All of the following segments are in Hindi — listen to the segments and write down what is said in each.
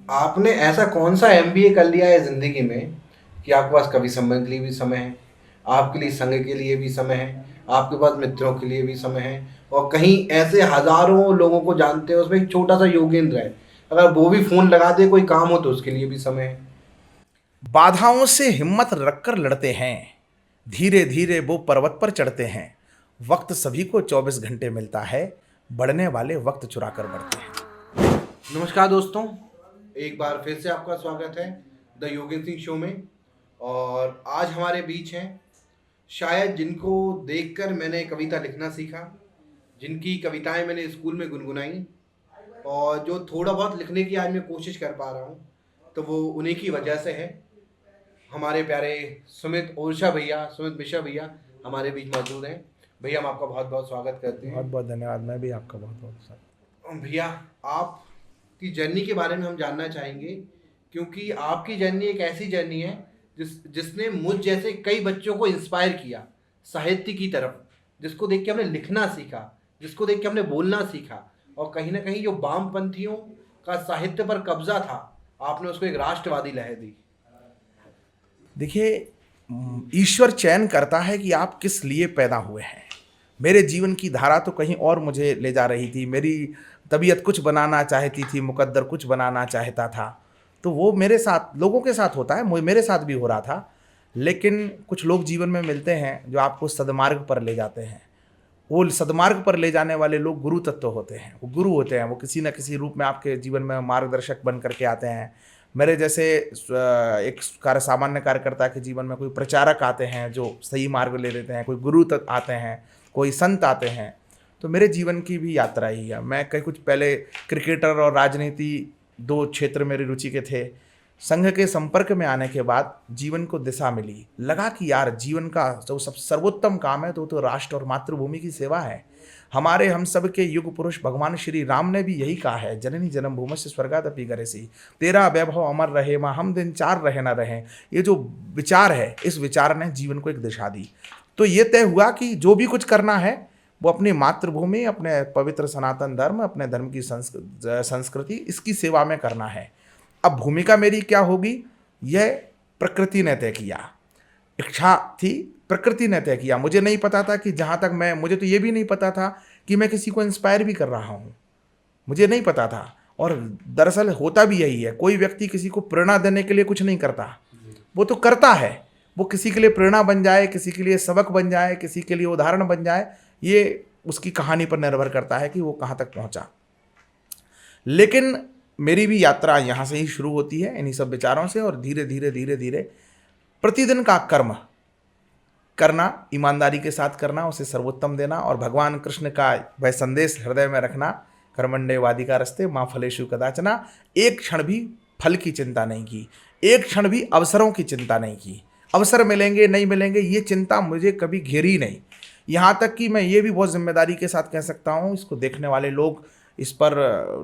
आपने ऐसा कौन सा एमबीए कर लिया है ज़िंदगी में कि आपके पास कवि सम्मेलन के लिए भी समय है, आपके लिए संघ के लिए भी समय है, आपके पास मित्रों के लिए भी समय है और कहीं ऐसे हज़ारों लोगों को जानते हो उसमें एक छोटा-सा योगेंद्र है, अगर वो भी फ़ोन लगा दे कोई काम हो तो उसके लिए भी समय है। बाधाओं से हिम्मत रखकर लड़ते हैं, धीरे धीरे वो पर्वत पर चढ़ते हैं। वक्त सभी को 24 घंटे मिलता है, बढ़ने वाले वक्त चुरा कर बढ़ते हैं। नमस्कार दोस्तों, एक बार फिर से आपका स्वागत है द योगेंद्र सिंह शो में। और आज हमारे बीच हैं शायद जिनको देखकर मैंने कविता लिखना सीखा, जिनकी कविताएं मैंने स्कूल में गुनगुनाई और जो थोड़ा बहुत लिखने की आज मैं कोशिश कर पा रहा हूँ, तो वो उन्हीं की वजह से है। हमारे प्यारे सुमित मिश्रा भैया हमारे बीच मौजूद हैं। भैया हम आपका बहुत बहुत स्वागत करते बहुत हैं। बहुत धन्यवाद। मैं भी आपका बहुत बहुत भैया, आपकी जर्नी के बारे में हम जानना चाहेंगे, क्योंकि आपकी जर्नी एक ऐसी जर्नी है जिसने मुझ जैसे कई बच्चों को इंस्पायर किया साहित्य की तरफ, जिसको देख के हमने लिखना सीखा, जिसको देख के हमने बोलना सीखा और कहीं ना कहीं जो वामपंथियों का साहित्य पर कब्जा था, आपने उसको एक राष्ट्रवादी लहर दी। देखिए, ईश्वर चयन करता है कि आप किस लिए पैदा हुए हैं। मेरे जीवन की धारा तो कहीं और मुझे ले जा रही थी। मेरी तबीयत कुछ बनाना चाहती थी, मुकद्दर कुछ बनाना चाहता था। तो वो मेरे साथ, लोगों के साथ होता है, मेरे साथ भी हो रहा था। लेकिन कुछ लोग जीवन में मिलते हैं जो आपको सद्मार्ग पर ले जाते हैं। वो सद्मार्ग पर ले जाने वाले लोग गुरु तत्व होते हैं, वो गुरु होते हैं। वो किसी न किसी रूप में आपके जीवन में मार्गदर्शक बन करके आते हैं। मेरे जैसे एक सामान्य कार्यकर्ता के जीवन में कोई प्रचारक आते हैं जो सही मार्ग ले लेते हैं, कोई गुरु तक आते हैं, कोई संत आते हैं। तो मेरे जीवन की भी यात्रा ही है। मैं कई कुछ पहले क्रिकेटर और राजनीति, दो क्षेत्र मेरी रुचि के थे। संघ के संपर्क में आने के बाद जीवन को दिशा मिली। लगा कि यार जीवन का जो सब सर्वोत्तम काम है तो राष्ट्र और मातृभूमि की सेवा है। हमारे हम सब के युग पुरुष भगवान श्री राम ने भी यही कहा है, जननी जन्मभूमि से स्वर्गादपि गरेसी, तेरा वैभव अमर रहे माँ हम दिन चार रहे न रहे। ये जो विचार है, इस विचार ने जीवन को एक दिशा दी। तो ये तय हुआ कि जो भी कुछ करना है वो अपनी मातृभूमि, अपने पवित्र सनातन धर्म, अपने धर्म की संस्कृति, इसकी सेवा में करना है। अब भूमिका मेरी क्या होगी, यह प्रकृति ने तय किया। इच्छा थी, प्रकृति ने तय किया। मुझे नहीं पता था कि जहाँ तक मुझे तो ये भी नहीं पता था कि मैं किसी को इंस्पायर भी कर रहा हूँ। मुझे नहीं पता था। और दरअसल होता भी यही है, कोई व्यक्ति किसी को प्रेरणा देने के लिए कुछ नहीं करता, वो तो करता है। वो किसी के लिए प्रेरणा बन जाए, किसी के लिए सबक बन जाए, किसी के लिए उदाहरण बन जाए, ये उसकी कहानी पर निर्भर करता है कि वो कहाँ तक पहुँचा। लेकिन मेरी भी यात्रा यहाँ से ही शुरू होती है, इन्हीं सब विचारों से। और धीरे धीरे धीरे धीरे प्रतिदिन का कर्म करना, ईमानदारी के साथ करना, उसे सर्वोत्तम देना और भगवान कृष्ण का वह संदेश हृदय में रखना, कर्मण्डे वादिका रस्ते माँ फलेषु कदाचना। एक क्षण भी फल की चिंता नहीं की, एक क्षण भी अवसरों की चिंता नहीं की। अवसर मिलेंगे नहीं मिलेंगे ये चिंता मुझे कभी घेरी नहीं। यहाँ तक कि मैं ये भी बहुत जिम्मेदारी के साथ कह सकता हूँ, इसको देखने वाले लोग इस पर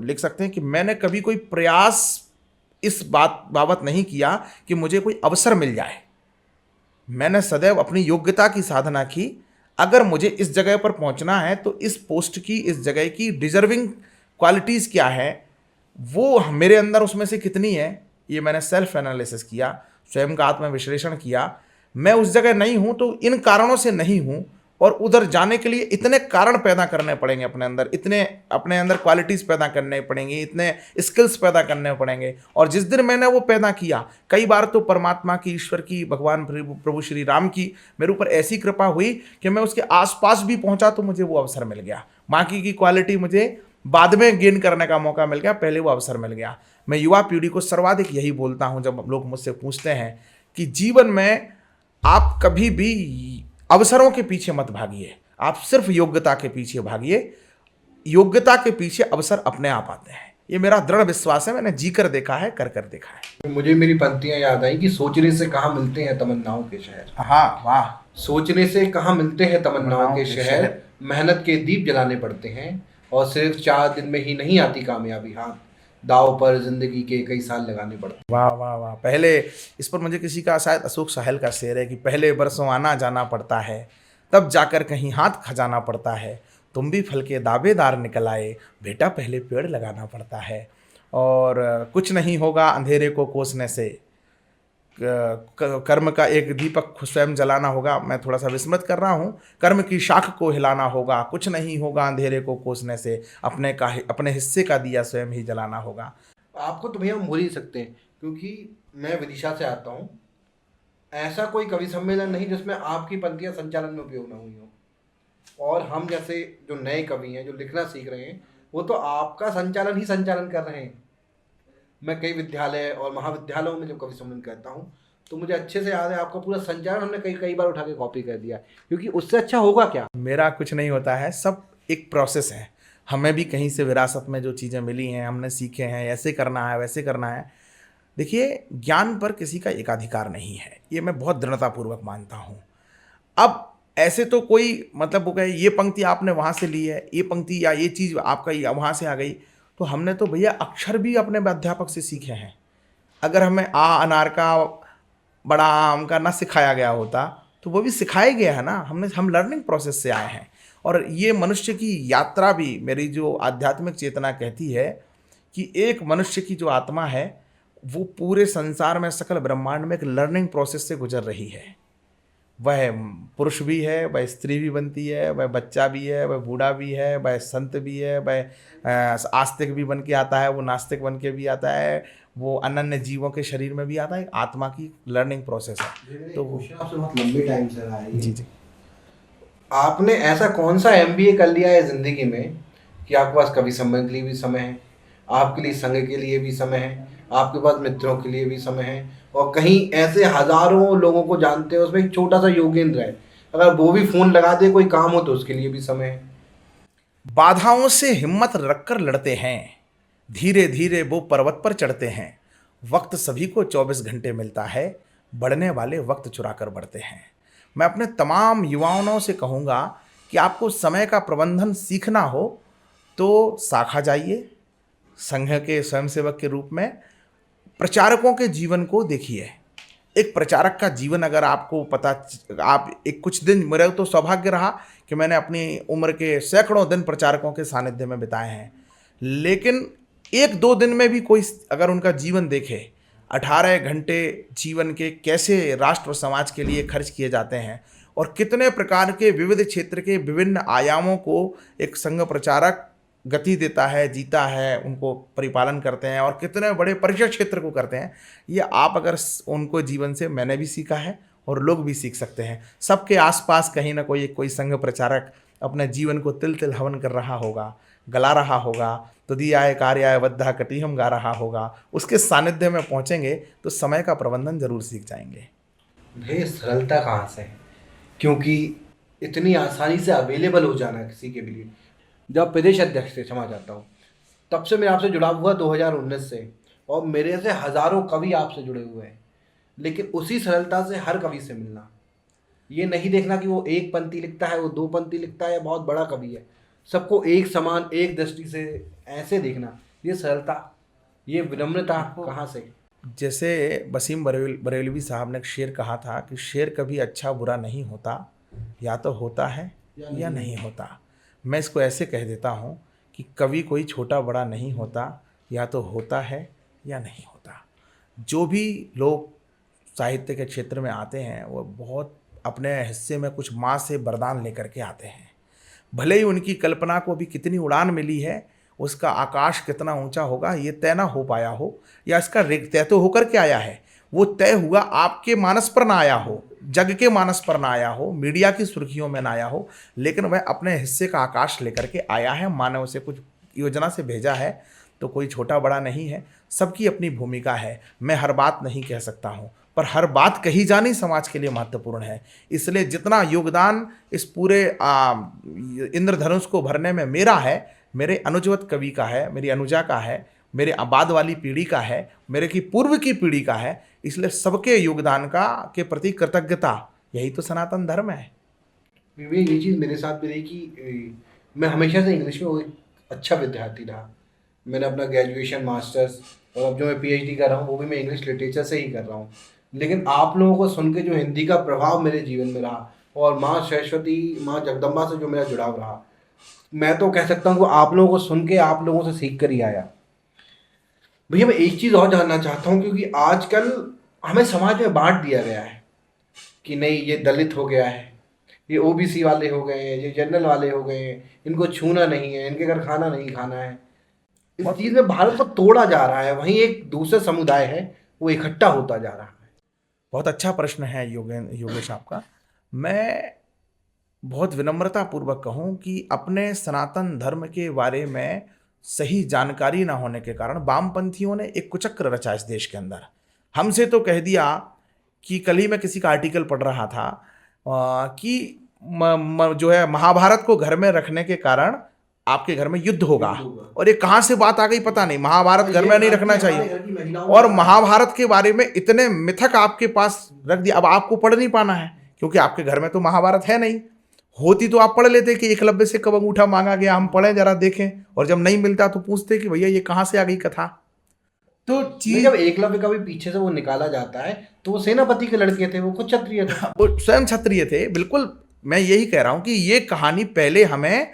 लिख सकते हैं कि मैंने कभी कोई प्रयास इस बाबत नहीं किया कि मुझे कोई अवसर मिल जाए। मैंने सदैव अपनी योग्यता की साधना की। अगर मुझे इस जगह पर पहुंचना है तो इस पोस्ट की, इस जगह की डिजर्विंग क्वालिटीज़ क्या है, वो मेरे अंदर उसमें से कितनी है, ये मैंने सेल्फ एनालिसिस किया, स्वयं का आत्म विश्लेषण किया। मैं उस जगह नहीं हूँ तो इन कारणों से नहीं हूँ, और उधर जाने के लिए इतने कारण पैदा करने पड़ेंगे अपने अंदर, इतने अपने अंदर क्वालिटीज़ पैदा करने पड़ेंगी, इतने स्किल्स पैदा करने पड़ेंगे। और जिस दिन मैंने वो पैदा किया, कई बार तो परमात्मा की, ईश्वर की, भगवान प्रभु श्री राम की मेरे ऊपर ऐसी कृपा हुई कि मैं उसके आसपास भी पहुंचा तो मुझे वो अवसर मिल गया। बाकी की क्वालिटी मुझे बाद में गेन करने का मौका मिल गया, पहले वो अवसर मिल गया। मैं युवा पीढ़ी को सर्वाधिक यही बोलता हूँ जब लोग मुझसे पूछते हैं कि जीवन में आप कभी भी अवसरों के पीछे मत भागिए, आप सिर्फ योग्यता के पीछे भागिए। योग्यता के पीछे अवसर अपने आप आते हैं, ये मेरा दृढ़ विश्वास है। मैंने जी कर देखा है, कर कर देखा है। मुझे मेरी पंक्तियां याद आई कि सोचने से कहाँ मिलते हैं तमन्नाओं के शहर। हाँ, वाह। सोचने से कहाँ मिलते हैं तमन्नाओं तमन्नाओं के के शहर, शहर। मेहनत के दीप जलाने पड़ते हैं और सिर्फ 4 दिन में ही नहीं आती कामयाबी, हाथ दाव पर जिंदगी के कई साल लगाने पड़ते हैं। वाह वाह वाह। पहले इस पर मुझे किसी का, शायद अशोक साहल का शेर है कि पहले बरसों आना जाना पड़ता है, तब जाकर कहीं हाथ खजाना पड़ता है। तुम भी फल के दावेदार निकल आए, बेटा पहले पेड़ लगाना पड़ता है। और कुछ नहीं होगा अंधेरे को कोसने से, कर्म का एक दीपक स्वयं जलाना होगा। मैं थोड़ा सा विस्मृत कर रहा हूँ। कर्म की शाख को हिलाना होगा, कुछ नहीं होगा अंधेरे को कोसने से, अपने हिस्से का दिया स्वयं ही जलाना होगा। आपको तो भैया हम भूल ही सकते हैं, क्योंकि मैं विदिशा से आता हूँ। ऐसा कोई कवि सम्मेलन नहीं जिसमें आपकी पंक्तियाँ संचालन में उपयोग ना हुई हो। और हम जैसे जो नए कवि हैं, जो लिखना सीख रहे हैं, वो तो आपका संचालन ही संचालन कर रहे हैं। मैं कई विद्यालय और महाविद्यालयों में जब कवि सम्मेलन करता हूँ, तो मुझे अच्छे से याद है आपका पूरा संचालन हमने कई कई बार उठा के कॉपी कर दिया, क्योंकि उससे अच्छा होगा क्या। मेरा कुछ नहीं होता है, सब एक प्रोसेस है। हमें भी कहीं से विरासत में जो चीज़ें मिली हैं, हमने सीखे हैं, ऐसे करना है वैसे करना है। देखिए, ज्ञान पर किसी का एकाधिकार नहीं है, ये मैं बहुत दृढ़तापूर्वक मानता हूँ। अब ऐसे तो कोई मतलब वो कहे ये पंक्ति आपने वहाँ से ली है, ये पंक्ति या ये चीज़ आपका वहाँ से आ गई, तो हमने तो भैया अक्षर भी अपने अध्यापक से सीखे हैं। अगर हमें अनार का बड़ा आम का ना सिखाया गया होता तो वो भी सिखाया गया है ना, हम लर्निंग प्रोसेस से आए हैं। और ये मनुष्य की यात्रा भी, मेरी जो आध्यात्मिक चेतना कहती है कि एक मनुष्य की जो आत्मा है वो पूरे संसार में, सकल ब्रह्मांड में एक लर्निंग प्रोसेस से गुजर रही है। वह पुरुष भी है, वह स्त्री भी बनती है, वह बच्चा भी है, वह बूढ़ा भी है, वह संत भी है, वह आस्तिक भी बन के आता है, वो नास्तिक बन के भी आता है, वो अनन्य जीवों के शरीर में भी आता है। आत्मा की लर्निंग प्रोसेस है। तो वो आपसे बहुत लंबे टाइम से रहा है। जी जी। आपने ऐसा कौन सा MBA कर लिया है ज़िंदगी में कि आपके पास कवि सम्मेलन के लिए भी समय है, आपके लिए संघ के लिए भी समय है, आपके पास मित्रों के लिए भी समय है, और कहीं ऐसे हजारों लोगों को जानते हो, उसमें एक छोटा सा योगेंद्र है, अगर वो भी फ़ोन लगा दे कोई काम हो तो उसके लिए भी समय है। बाधाओं से हिम्मत रखकर लड़ते हैं, धीरे धीरे वो पर्वत पर चढ़ते हैं। वक्त सभी को 24 घंटे मिलता है, बढ़ने वाले वक्त चुरा कर बढ़ते हैं। मैं अपने तमाम युवाओं से कहूँगा कि आपको समय का प्रबंधन सीखना हो तो शाखा जाइए, संघ के स्वयंसेवक के रूप में प्रचारकों के जीवन को देखिए। एक प्रचारक का जीवन अगर आपको पता, आप एक कुछ दिन, मेरा तो सौभाग्य रहा कि मैंने अपनी उम्र के सैकड़ों दिन प्रचारकों के सानिध्य में बिताए हैं, लेकिन एक दो दिन में भी कोई अगर उनका जीवन देखे, 18 घंटे जीवन के कैसे राष्ट्र और समाज के लिए खर्च किए जाते हैं, और कितने प्रकार के विविध क्षेत्र के विभिन्न आयामों को एक संघ प्रचारक गति देता है, जीता है, उनको परिपालन करते हैं, और कितने बड़े परिचय क्षेत्र को करते हैं। ये आप अगर उनको जीवन से, मैंने भी सीखा है और लोग भी सीख सकते हैं। सबके आसपास कहीं ना कोई संघ प्रचारक अपने जीवन को तिल तिल हवन कर रहा होगा, गला रहा होगा, तो दियाय कार्याय बद्धा कटिहम गा रहा होगा। उसके सानिध्य में पहुंचेंगे तो समय का प्रबंधन जरूर सीख जाएंगे। भैया सरलता कहाँ से है, क्योंकि इतनी आसानी से अवेलेबल हो जाना किसी के लिए। जब प्रदेश अध्यक्ष से, क्षमा चाहता हूँ, तब से मैं आपसे जुड़ा हुआ 2019 से, और मेरे से हज़ारों कवि आपसे जुड़े हुए हैं, लेकिन उसी सरलता से हर कवि से मिलना, ये नहीं देखना कि वो एक पंक्ति लिखता है, वो दो पंक्ति लिखता है, या बहुत बड़ा कवि है, सबको एक समान, एक दृष्टि से ऐसे देखना, ये सरलता, ये विनम्रता कहाँ से। जैसे वसीम बरेलवी साहब ने एक शेर कहा था कि शेर कभी अच्छा बुरा नहीं होता, या तो होता है या नहीं होता। मैं इसको ऐसे कह देता हूँ कि कवि कोई छोटा बड़ा नहीं होता, या तो होता है या नहीं होता। जो भी लोग साहित्य के क्षेत्र में आते हैं वो बहुत अपने हिस्से में कुछ माँ से वरदान लेकर के आते हैं। भले ही उनकी कल्पना को भी कितनी उड़ान मिली है, उसका आकाश कितना ऊंचा होगा ये तय ना हो पाया हो, या इसका तय तो होकर के आया है, वो तय हुआ आपके मानस पर ना आया हो, जग के मानस पर ना आया हो, मीडिया की सुर्खियों में ना आया हो, लेकिन वह अपने हिस्से का आकाश लेकर के आया है। मानव से कुछ योजना से भेजा है, तो कोई छोटा बड़ा नहीं है, सबकी अपनी भूमिका है। मैं हर बात नहीं कह सकता हूँ, पर हर बात कही जानी समाज के लिए महत्वपूर्ण है। इसलिए जितना योगदान इस पूरे इंद्रधनुष को भरने में मेरा है, मेरे अनुजवत कवि का है, मेरी अनुजा का है, मेरे बाद वाली पीढ़ी का है, मेरे की पूर्व की पीढ़ी का है। इसलिए सबके योगदान का के प्रति कृतज्ञता, यही तो सनातन धर्म है। ये चीज़ मेरे साथ भी रही कि मैं हमेशा से इंग्लिश में एक अच्छा विद्यार्थी रहा। मैंने अपना ग्रेजुएशन, मास्टर्स, और अब जो मैं PhD कर रहा हूँ वो भी मैं इंग्लिश लिटरेचर से ही कर रहा हूँ। लेकिन आप लोगों को सुन के जो हिंदी का प्रभाव मेरे जीवन में रहा, और माँ सरस्वती, माँ जगदम्बा से जो मेरा जुड़ाव रहा, मैं तो कह सकता हूँ कि आप लोगों को सुन के, आप लोगों से सीख कर ही आया। भैया मैं एक चीज़ और जानना चाहता हूँ, क्योंकि आजकल हमें समाज में बांट दिया गया है कि नहीं ये दलित हो गया है, ये ओबीसी वाले हो गए हैं, ये जनरल वाले हो गए हैं, इनको छूना नहीं है, इनके घर खाना नहीं खाना है। इस चीज़ में भारत को तोड़ा जा रहा है, वहीं एक दूसरा समुदाय है वो इकट्ठा होता जा रहा है। बहुत अच्छा प्रश्न है योगेश आपका। मैं बहुत विनम्रता पूर्वक कहूँ कि अपने सनातन धर्म के बारे में सही जानकारी ना होने के कारण वामपंथियों ने एक कुचक्र रचा इस देश के अंदर। हमसे तो कह दिया कि कल ही मैं किसी का आर्टिकल पढ़ रहा था कि जो है महाभारत को घर में रखने के कारण आपके घर में युद्ध होगा। और ये कहाँ से बात आ गई पता नहीं, महाभारत घर में नहीं रखना चाहिए। और महाभारत के बारे में इतने मिथक आपके पास रख दिया। अब आपको पढ़ नहीं पाना है क्योंकि आपके घर में तो महाभारत है नहीं। होती तो आप पढ़ लेते कि एकलव्य से कब अंगूठा मांगा गया, हम पढ़ें जरा देखें, और जब नहीं मिलता तो पूछते कि भैया ये कहाँ से आ गई कथा। तो चीज जब एकलव्य का भी पीछे से वो निकाला जाता है तो वो सेनापति के लड़के थे, वो खुद क्षत्रिय थे, वो स्वयं क्षत्रिय थे। बिल्कुल मैं यही कह रहा हूं कि ये कहानी पहले हमें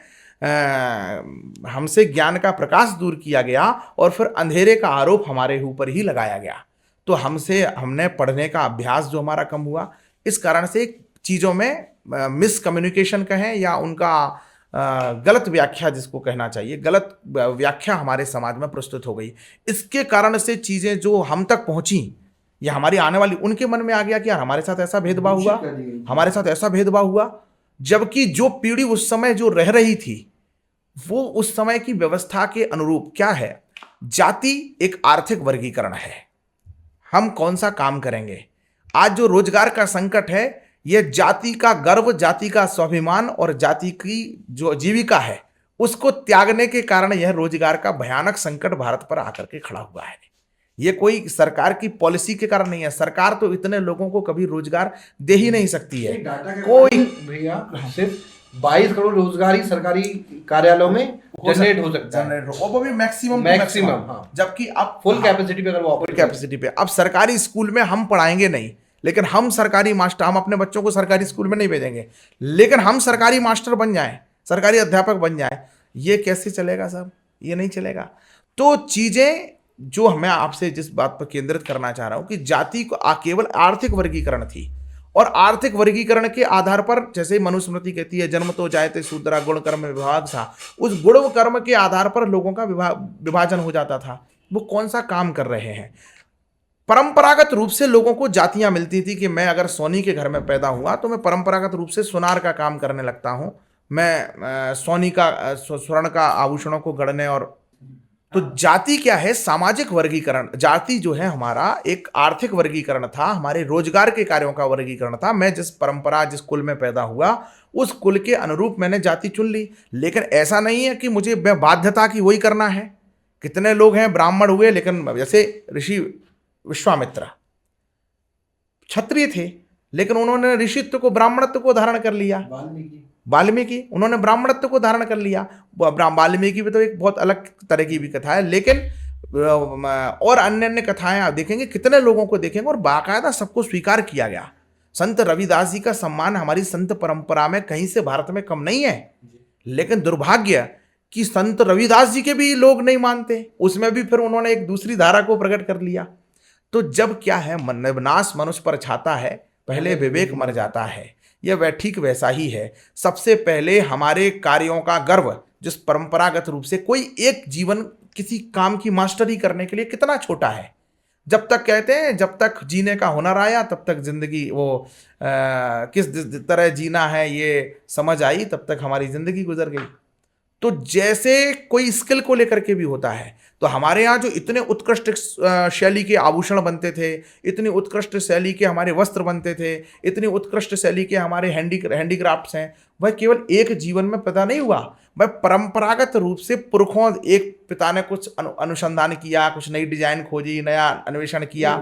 हमसे ज्ञान का प्रकाश दूर किया गया और फिर अंधेरे का आरोप हमारे ऊपर ही लगाया गया। तो हमने पढ़ने का अभ्यास जो हमारा कम हुआ, इस कारण से चीज़ों में मिसकम्युनिकेशन कहें या उनका गलत व्याख्या जिसको कहना चाहिए, गलत व्याख्या हमारे समाज में प्रस्तुत हो गई। इसके कारण से चीज़ें जो हम तक पहुंची या हमारी आने वाली, उनके मन में आ गया कि यार हमारे साथ ऐसा भेदभाव हुआ, हमारे साथ ऐसा भेदभाव हुआ। जबकि जो पीढ़ी उस समय जो रह रही थी वो उस समय की व्यवस्था के अनुरूप क्या है, जाति एक आर्थिक वर्गीकरण है। हम कौन सा काम करेंगे। आज जो रोजगार का संकट है, यह जाति का गर्व, जाति का स्वाभिमान और जाति की जो जीविका है उसको त्यागने के कारण यह रोजगार का भयानक संकट भारत पर आकर के खड़ा हुआ है। ये कोई सरकार की पॉलिसी के कारण नहीं है। सरकार तो इतने लोगों को कभी रोजगार दे ही नहीं सकती है। कोई भैया सिर्फ 22 करोड़ रोजगार ही सरकारी कार्यालयों में जनरेट हो सकता है, वो भी मैक्सिमम। हाँ। जबकि अब फुल कैपेसिटी पे, अगर वो फुल कैपेसिटी पे, अब सरकारी स्कूल में हम पढ़ाएंगे नहीं, लेकिन हम सरकारी मास्टर, हम अपने बच्चों को सरकारी स्कूल में नहीं भेजेंगे, लेकिन हम सरकारी मास्टर बन जाएं, सरकारी अध्यापक बन जाएं, ये कैसे चलेगा साहब? ये नहीं चलेगा। तो चीजें जो मैं आपसे जिस बात पर केंद्रित करना चाह रहा हूं कि जाति को केवल आर्थिक वर्गीकरण थी, और आर्थिक वर्गीकरण के आधार पर, जैसे मनुस्मृति कहती है जन्म तो जायते शूद्रा गुण कर्म विभाग सा, उस गुण कर्म के आधार पर लोगों का विभाजन हो जाता था। वो कौन सा काम कर रहे हैं। परंपरागत रूप से लोगों को जातियां मिलती थी कि मैं अगर सोनी के घर में पैदा हुआ तो मैं परंपरागत रूप से सुनार का काम करने लगता हूं, मैं सोनी का स्वर्ण का आभूषणों को गढ़ने। और तो जाति क्या है? सामाजिक वर्गीकरण। जाति जो है हमारा एक आर्थिक वर्गीकरण था, हमारे रोजगार के कार्यों का वर्गीकरण था। मैं जिस परंपरा, जिस कुल में पैदा हुआ उस कुल के अनुरूप मैंने जाति चुन ली। लेकिन ऐसा नहीं है कि मुझे बाध्यता की वही करना है। कितने लोग हैं ब्राह्मण हुए, लेकिन जैसे ऋषि विश्वामित्र क्षत्रिय थे, लेकिन उन्होंने ऋषित्व को, ब्राह्मणत्व को धारण कर लिया। वाल्मीकि उन्होंने ब्राह्मणत्व को धारण कर लिया। वाल्मीकि भी तो एक बहुत अलग तरह की भी कथा है, लेकिन और अन्य अन्य कथाएं आप देखेंगे, कितने लोगों को देखेंगे, और बाकायदा सबको स्वीकार किया गया। संत रविदास जी का सम्मान हमारी संत परंपरा में कहीं से भारत में कम नहीं है। लेकिन दुर्भाग्य कि संत रविदास जी के भी लोग नहीं मानते, उसमें भी फिर उन्होंने एक दूसरी धारा को प्रकट कर लिया। तो जब क्या है, विनाश मनुष्य पर छाता है, पहले विवेक मर जाता है। यह वह ठीक वैसा ही है। सबसे पहले हमारे कार्यों का गर्व, जिस परंपरागत रूप से कोई एक जीवन किसी काम की मास्टरी करने के लिए कितना छोटा है। जब तक कहते हैं जब तक जीने का हुनर आया तब तक जिंदगी वो किस तरह जीना है ये समझ आई, तब तक हमारी जिंदगी गुजर गई। तो जैसे कोई स्किल को लेकर के भी होता है, तो हमारे यहाँ जो इतने उत्कृष्ट शैली के आभूषण बनते थे, इतनी उत्कृष्ट शैली के हमारे वस्त्र बनते थे, इतनी उत्कृष्ट शैली के हमारे हैंडीक्राफ्ट्स हैं, वह केवल एक जीवन में पैदा नहीं हुआ। वह परंपरागत रूप से पुरखों, एक पिता ने कुछ अनुसंधान किया, कुछ नई डिजाइन खोजी, नया अन्वेषण किया,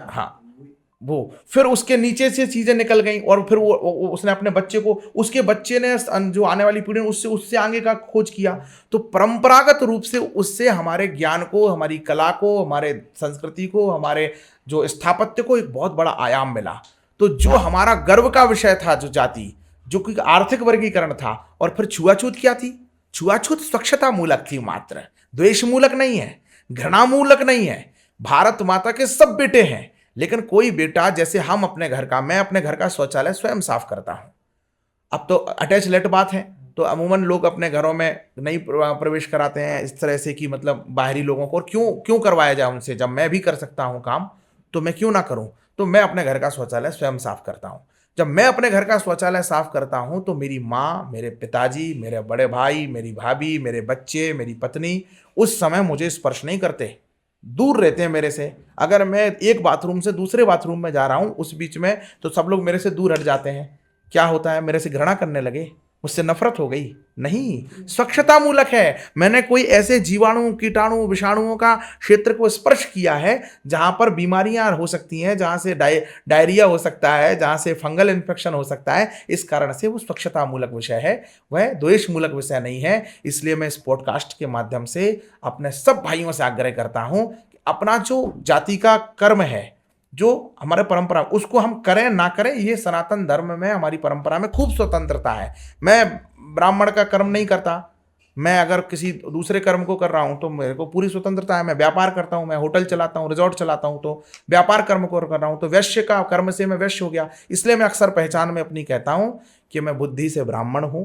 हाँ वो फिर उसके नीचे से चीजें निकल गई, और फिर वो उसने अपने बच्चे को, उसके बच्चे ने जो आने वाली पीढ़ी उससे आगे का खोज किया। तो परंपरागत रूप से उससे हमारे ज्ञान को, हमारी कला को, हमारे संस्कृति को, हमारे जो स्थापत्य को एक बहुत बड़ा आयाम मिला। तो जो हमारा गर्व का विषय था, जो जाति, जो कि आर्थिक वर्गीकरण था, और फिर छुआछूत क्या थी, छुआछूत स्वच्छता मूलक थी मात्र, द्वेष मूलक नहीं है, घृणा मूलक नहीं है। भारत माता के सब बेटे हैं, लेकिन कोई बेटा, जैसे हम अपने घर का, मैं अपने घर का शौचालय स्वयं साफ करता हूं। अब तो अटैच लेट बात है, तो अमूमन लोग अपने घरों में नहीं प्रवेश कराते हैं इस तरह से कि मतलब बाहरी लोगों को, और क्यों क्यों करवाया जाए उनसे, जब मैं भी कर सकता हूं काम तो मैं क्यों ना करूं। तो मैं अपने घर का शौचालय स्वयं साफ करता हूं। जब मैं अपने घर का शौचालय साफ करता हूं तो मेरी माँ, मेरे पिताजी, मेरे बड़े भाई, मेरी भाभी, मेरे बच्चे, मेरी पत्नी उस समय मुझे स्पर्श नहीं करते, दूर रहते हैं मेरे से। अगर मैं एक बाथरूम से दूसरे बाथरूम में जा रहा हूं उस बीच में, तो सब लोग मेरे से दूर हट जाते हैं। क्या होता है, मेरे से घृणा करने लगे, मुझसे नफरत हो गई। नहीं, स्वच्छता मूलक है। मैंने कोई ऐसे जीवाणु, कीटाणु, विषाणुओं का क्षेत्र को स्पर्श किया है जहां पर बीमारियां हो सकती हैं, जहां से डायरिया हो सकता है, जहां से फंगल इन्फेक्शन हो सकता है। इस कारण से वो स्वच्छता मूलक विषय है, वह द्वेष मूलक विषय नहीं है। इसलिए मैं इस पॉडकास्ट के माध्यम से अपने सब भाइयों से आग्रह करता हूं कि अपना जो जाति का कर्म है, जो हमारे परंपरा, उसको हम करें ना करें, ये सनातन धर्म में, हमारी परंपरा में खूब स्वतंत्रता है। मैं ब्राह्मण का कर्म नहीं करता, मैं अगर किसी दूसरे कर्म को कर रहा हूं तो मेरे को पूरी स्वतंत्रता है। मैं व्यापार करता हूं, मैं होटल चलाता हूं, रिजॉर्ट चलाता हूं, तो व्यापार कर्म को कर रहा हूं। तो वैश्य का कर्म से मैं वैश्य हो गया। इसलिए मैं अक्सर पहचान में अपनी कहता हूं कि मैं बुद्धि से ब्राह्मण हूं,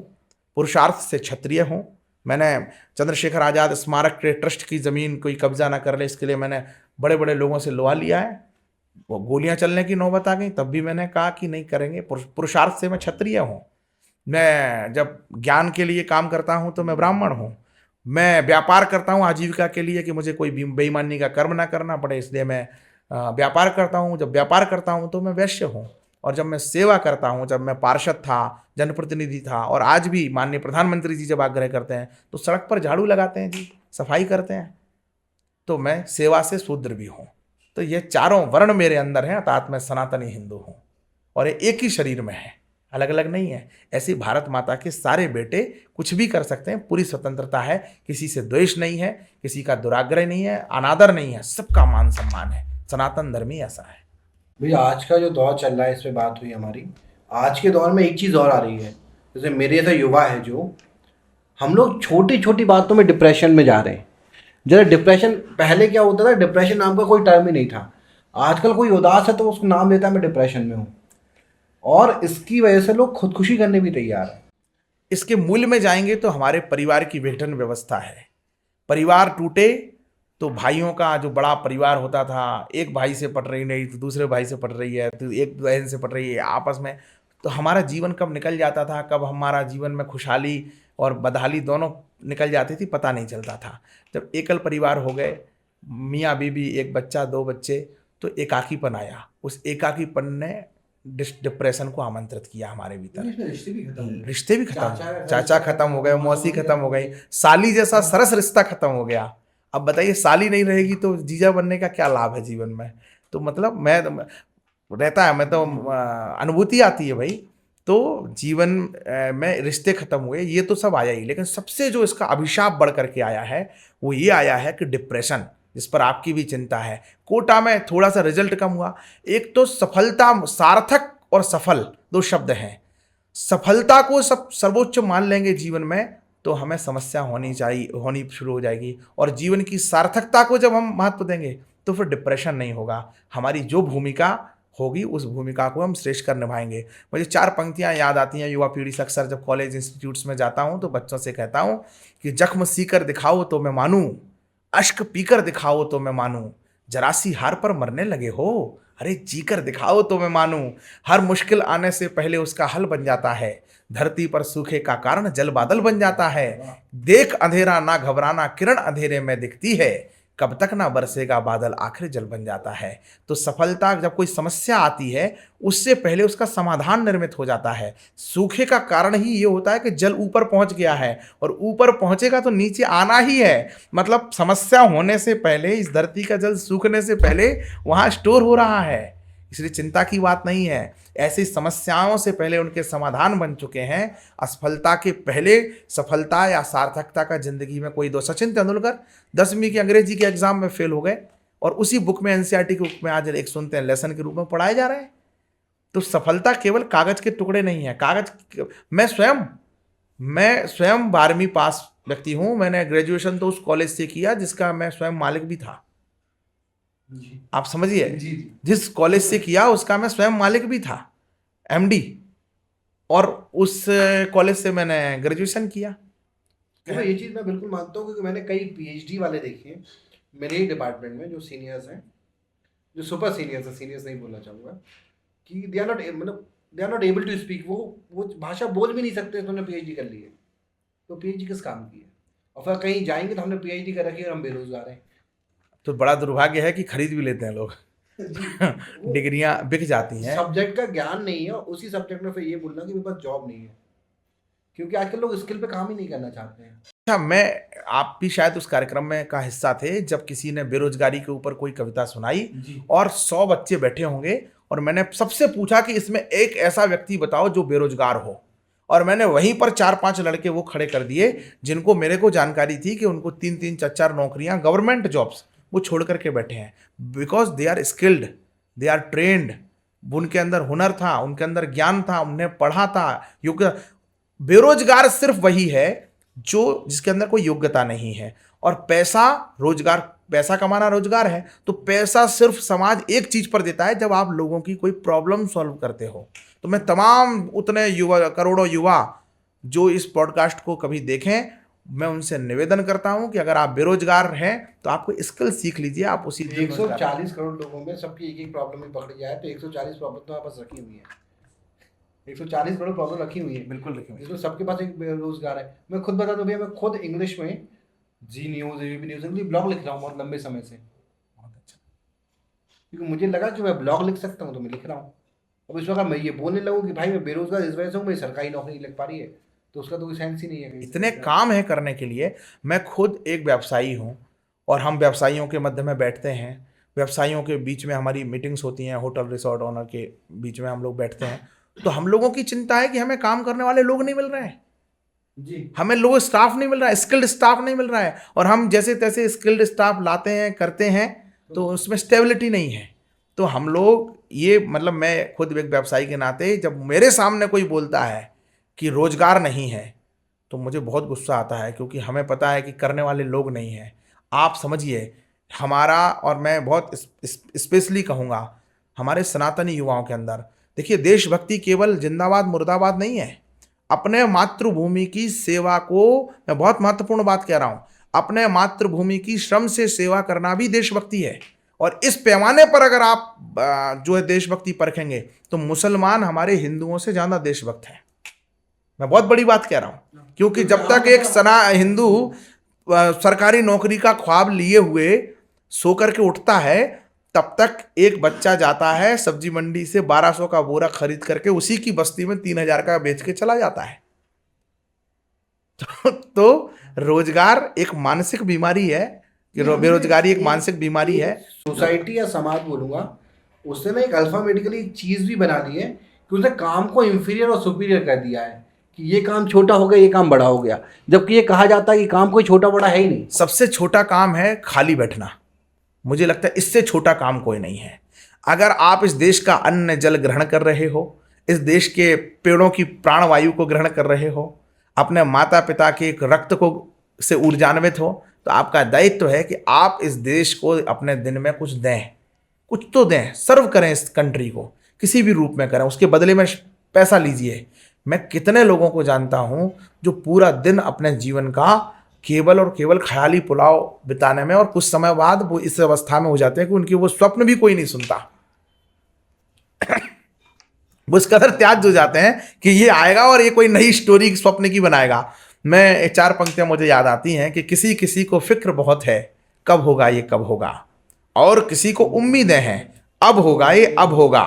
पुरुषार्थ से क्षत्रिय हूं। मैंने चंद्रशेखर आजाद स्मारक ट्रस्ट की जमीन कोई कब्जा ना कर ले, इसके लिए मैंने बड़े बड़े लोगों से लोहा लिया है। वो गोलियां चलने की नौबत आ गई, तब भी मैंने कहा कि नहीं करेंगे। पुरुषार्थ से मैं क्षत्रिय हूँ। मैं जब ज्ञान के लिए काम करता हूँ तो मैं ब्राह्मण हूँ। मैं व्यापार करता हूँ आजीविका के लिए, कि मुझे कोई बेईमानी का कर्म ना करना पड़े, इसलिए मैं व्यापार करता हूँ। जब व्यापार करता हूँ तो मैं वैश्य हूँ। और जब मैं सेवा करता हूँ, जब मैं पार्षद था, जनप्रतिनिधि था, और आज भी माननीय प्रधानमंत्री जी जब आग्रह करते हैं तो सड़क पर झाड़ू लगाते हैं जी, सफाई करते हैं, तो मैं सेवा से शूद्र भी हूँ। तो ये चारों वर्ण मेरे अंदर हैं, अर्थात मैं सनातनी हिंदू हूँ, और ये एक ही शरीर में है, अलग अलग नहीं है। ऐसी भारत माता के सारे बेटे कुछ भी कर सकते हैं, पूरी स्वतंत्रता है, किसी से द्वेष नहीं है, किसी का दुराग्रह नहीं है, अनादर नहीं है, सबका मान सम्मान है। सनातन धर्म ही ऐसा है। भैया आज का जो दौर चल रहा है, इस पे बात हुई हमारी। आज के दौर में एक चीज़ और आ रही है, जैसे मेरे जैसा युवा है जो, हम लोग छोटी छोटी बातों में डिप्रेशन में जा रहे हैं। जरा डिप्रेशन, पहले क्या होता था, डिप्रेशन नाम का कोई टर्म ही नहीं था। आजकल कोई उदास है तो उसको नाम देता है मैं डिप्रेशन में हूँ, और इसकी वजह से लोग खुदकुशी करने भी तैयार हैं। इसके मूल में जाएंगे तो हमारे परिवार की विघटन व्यवस्था है। परिवार टूटे तो भाइयों का जो बड़ा परिवार होता था, एक भाई से पट रही नहीं तो दूसरे भाई से पट रही है, तो एक बहन से पट रही है आपस में, तो हमारा जीवन कब निकल जाता था, कब हमारा जीवन में खुशहाली और बदहाली दोनों निकल जाती थी, पता नहीं चलता था। जब एकल परिवार हो गए, मियाँ बीबी, एक बच्चा, दो बच्चे, तो एकाकीपन आया। उस एकाकीपन ने डिप्रेशन को आमंत्रित किया हमारे भीतर। रिश्ते भी खत्म, चाचा खत्म हो गए, मौसी खत्म हो गई, साली जैसा सरस रिश्ता खत्म हो गया। अब बताइए, साली नहीं रहेगी तो जीजा बनने का क्या लाभ है जीवन में। तो मतलब मैं रहता है, मैं तो अनुभूति आती है भाई। तो जीवन में रिश्ते खत्म हुए, ये तो सब आया ही, लेकिन सबसे जो इसका अभिशाप बढ़ करके आया है वो ये आया है कि डिप्रेशन, जिस पर आपकी भी चिंता है। कोटा में थोड़ा सा रिजल्ट कम हुआ। एक तो सफलता, सार्थक और सफल दो शब्द हैं। सफलता को सब सर्वोच्च मान लेंगे जीवन में तो हमें समस्या होनी शुरू हो जाएगी, और जीवन की सार्थकता को जब हम महत्व देंगे तो फिर डिप्रेशन नहीं होगा। हमारी जो भूमिका होगी उस भूमिका को हम श्रेष्ठ कर निभाएंगे। मुझे 4 पंक्तियां याद आती हैं युवा पीढ़ी से। अक्सर जब कॉलेज इंस्टीट्यूट्स में जाता हूं तो बच्चों से कहता हूं कि जख्म सीकर दिखाओ तो मैं मानूं, अश्क पीकर दिखाओ तो मैं मानूं, जरा सी हार पर मरने लगे हो, अरे जीकर दिखाओ तो मैं मानूं। हर मुश्किल आने से पहले उसका हल बन जाता है, धरती पर सूखे का कारण जल बादल बन जाता है। देख अंधेरा ना घबराना, किरण अंधेरे में दिखती है, कब तक ना बरसेगा बादल आखिर जल बन जाता है। तो सफलता, जब कोई समस्या आती है उससे पहले उसका समाधान निर्मित हो जाता है। सूखे का कारण ही ये होता है कि जल ऊपर पहुंच गया है, और ऊपर पहुंचेगा तो नीचे आना ही है। मतलब समस्या होने से पहले, इस धरती का जल सूखने से पहले वहां स्टोर हो रहा है, इसलिए चिंता की बात नहीं है। ऐसी समस्याओं से पहले उनके समाधान बन चुके हैं। असफलता के पहले सफलता या सार्थकता का जिंदगी में कोई दो। सचिन तेंदुलकर 10वीं के अंग्रेजी के एग्जाम में फेल हो गए, और उसी बुक में, एनसीईआरटी के बुक में आज एक सुनते हैं लेसन के रूप में पढ़ाए जा रहे हैं। तो सफलता केवल कागज के टुकड़े नहीं है। मैं स्वयं 12वीं पास व्यक्ति हूँ। मैंने ग्रेजुएशन तो उस कॉलेज से किया जिसका मैं स्वयं मालिक भी था। जी आप समझिए, जी जी। जिस कॉलेज से किया उसका मैं स्वयं मालिक भी था, एमडी, और उस कॉलेज से मैंने ग्रेजुएशन किया। देखो ये चीज़ मैं बिल्कुल मानता हूँ, क्योंकि मैंने कई पीएचडी वाले देखे हैं मेरे ही डिपार्टमेंट में, जो सीनियर्स हैं, जो सुपर सीनियर्स हैं, सीनियर्स नहीं बोलना चाहूँगा, कि दे आर नॉट, मतलब they are not able to speak, वो भाषा बोल भी नहीं सकते, तो उन्होंने पीएचडी कर ली है। तो पीएचडी किस काम की है? और फिर कहीं जाएंगे तो हमने पीएचडी कर रखी है और हम बेरोजगार हैं। तो बड़ा दुर्भाग्य है कि खरीद भी लेते हैं लोग। जी। वो डिग्रियां बिक जाती हैं। सब्जेक्ट का ज्ञान नहीं है, और उसी सब्जेक्ट में फिर ये बोलना कि मेरे पास जॉब नहीं है, क्योंकि आजकल लोग स्किल पे काम ही नहीं करना चाहते हैं। अच्छा, आप भी शायद उस कार्यक्रम में का हिस्सा थे जब किसी ने बेरोजगारी के ऊपर कोई कविता सुनाई जी और 100 बच्चे बैठे होंगे, और मैंने सबसे पूछा कि इसमें एक ऐसा व्यक्ति बताओ जो बेरोजगार हो, और मैंने वहीं पर 4-5 लड़के वो खड़े कर दिए जिनको मेरे को जानकारी थी कि उनको 3-3 4-4 नौकरियां, गवर्नमेंट जॉब्स, वो छोड़ करके बैठे हैं। Because they are skilled, they are trained, उनके अंदर हुनर था, उनके अंदर ज्ञान था, उन्हें पढ़ा था। योग्य बेरोजगार सिर्फ वही है जो जिसके अंदर कोई योग्यता नहीं है। और पैसा, रोजगार, पैसा कमाना रोजगार है, तो पैसा सिर्फ समाज एक चीज पर देता है, जब आप लोगों की कोई प्रॉब्लम सॉल्व करते हो। तो मैं तमाम उतने युवा, करोड़ों युवा जो इस पॉडकास्ट को कभी देखें, मैं उनसे निवेदन करता हूं कि अगर आप बेरोजगार हैं तो आपको स्किल सीख लीजिए। आप उसी 140 करोड़ लोगों में सबकी एक एक प्रॉब्लम ही पकड़ी जाए तो 140 प्रॉब्लम तो हमारे पास रखी हुई है। 140 करोड़ प्रॉब्लम रखी हुई है, बिल्कुल लिखेंगे। जिसमें सबके पास एक बेरोजगार है। मैं खुद बता दूं भैया, मैं खुद इंग्लिश में जी न्यूज़, एबीपी न्यूज़ के लिए ब्लॉग लिख रहा हूँ बहुत लंबे समय से, बहुत अच्छा। क्योंकि मुझे लगा कि मैं ब्लॉग लिख सकता हूँ, तो मैं लिख रहा हूँ। अब इस वक्त मैं ये बोलने लगूँ कि भाई मैं बेरोजगार इस वजह से हूँ, मेरी सरकारी नौकरी नहीं लग पा रही है, तो उसका तो कोई सेंस ही नहीं है। इतने काम है करने के लिए। मैं खुद एक व्यवसायी हूँ, और हम व्यवसायियों के मध्य में बैठते हैं। व्यवसायियों के बीच में हमारी मीटिंग्स होती हैं, होटल रिसोर्ट ओनर के बीच में हम लोग बैठते हैं। तो हम लोगों की चिंता है कि हमें काम करने वाले लोग नहीं मिल रहे हैं, जी हमें लोग स्टाफ नहीं मिल रहा है, स्किल्ड स्टाफ नहीं मिल रहा है। और हम जैसे तैसे स्किल्ड स्टाफ लाते हैं, करते हैं, तो उसमें स्टेबिलिटी नहीं है। तो हम लोग ये, मतलब मैं खुद एक व्यवसायी के नाते जब मेरे सामने कोई बोलता है कि रोजगार नहीं है, तो मुझे बहुत गुस्सा आता है, क्योंकि हमें पता है कि करने वाले लोग नहीं हैं। आप समझिए हमारा, और मैं बहुत स्पेशली कहूँगा हमारे सनातनी युवाओं के अंदर, देखिए देशभक्ति केवल जिंदाबाद मुर्दाबाद नहीं है। अपने मातृभूमि की सेवा को, मैं बहुत महत्वपूर्ण बात कह रहा हूँ, अपने मातृभूमि की श्रम से सेवा करना भी देशभक्ति है। और इस पैमाने पर अगर आप जो है देशभक्ति परखेंगे, तो मुसलमान हमारे हिंदुओं से ज़्यादा देशभक्त हैं। मैं बहुत बड़ी बात कह रहा हूँ, क्योंकि जब तक एक हिंदू सरकारी नौकरी का ख्वाब लिए हुए सो करके उठता है, तब तक एक बच्चा जाता है सब्जी मंडी से 1200 का बोरा खरीद करके उसी की बस्ती में 3000 का बेच के चला जाता है। तो रोजगार एक मानसिक बीमारी है, कि बेरोजगारी एक मानसिक बीमारी है। सोसाइटी या समाज बोलूंगा, उसने ना एक अल्फामेटिकली एक चीज भी बना दी है कि उसने काम को इंफीरियर और सुपीरियर कर दिया है, कि ये काम छोटा हो गया, ये काम बड़ा हो गया, जबकि ये कहा जाता है कि काम कोई छोटा बड़ा है ही नहीं। सबसे छोटा काम है खाली बैठना। मुझे लगता है इससे छोटा काम कोई नहीं है। अगर आप इस देश का अन्न जल ग्रहण कर रहे हो, इस देश के पेड़ों की प्राणवायु को ग्रहण कर रहे हो, अपने माता पिता के रक्त को से ऊर्जान्वित हो, तो आपका दायित्व है कि आप इस देश को अपने दिन में कुछ दें, कुछ तो दें, सर्व करें इस कंट्री को, किसी भी रूप में करें, उसके बदले में पैसा लीजिए। मैं कितने लोगों को जानता हूं जो पूरा दिन अपने जीवन का केवल और केवल ख्याली पुलाव बिताने में, और कुछ समय बाद वो इस अवस्था में हो जाते हैं कि उनकी वो स्वप्न भी कोई नहीं सुनता। वो इस कदर त्याज हो जाते हैं कि ये आएगा और ये कोई नई स्टोरी स्वप्न की बनाएगा। मैं 4 पंक्तियां मुझे याद आती हैं कि किसी किसी को फिक्र बहुत है, कब होगा ये कब होगा, और किसी को उम्मीदें हैं, अब होगा ये अब होगा,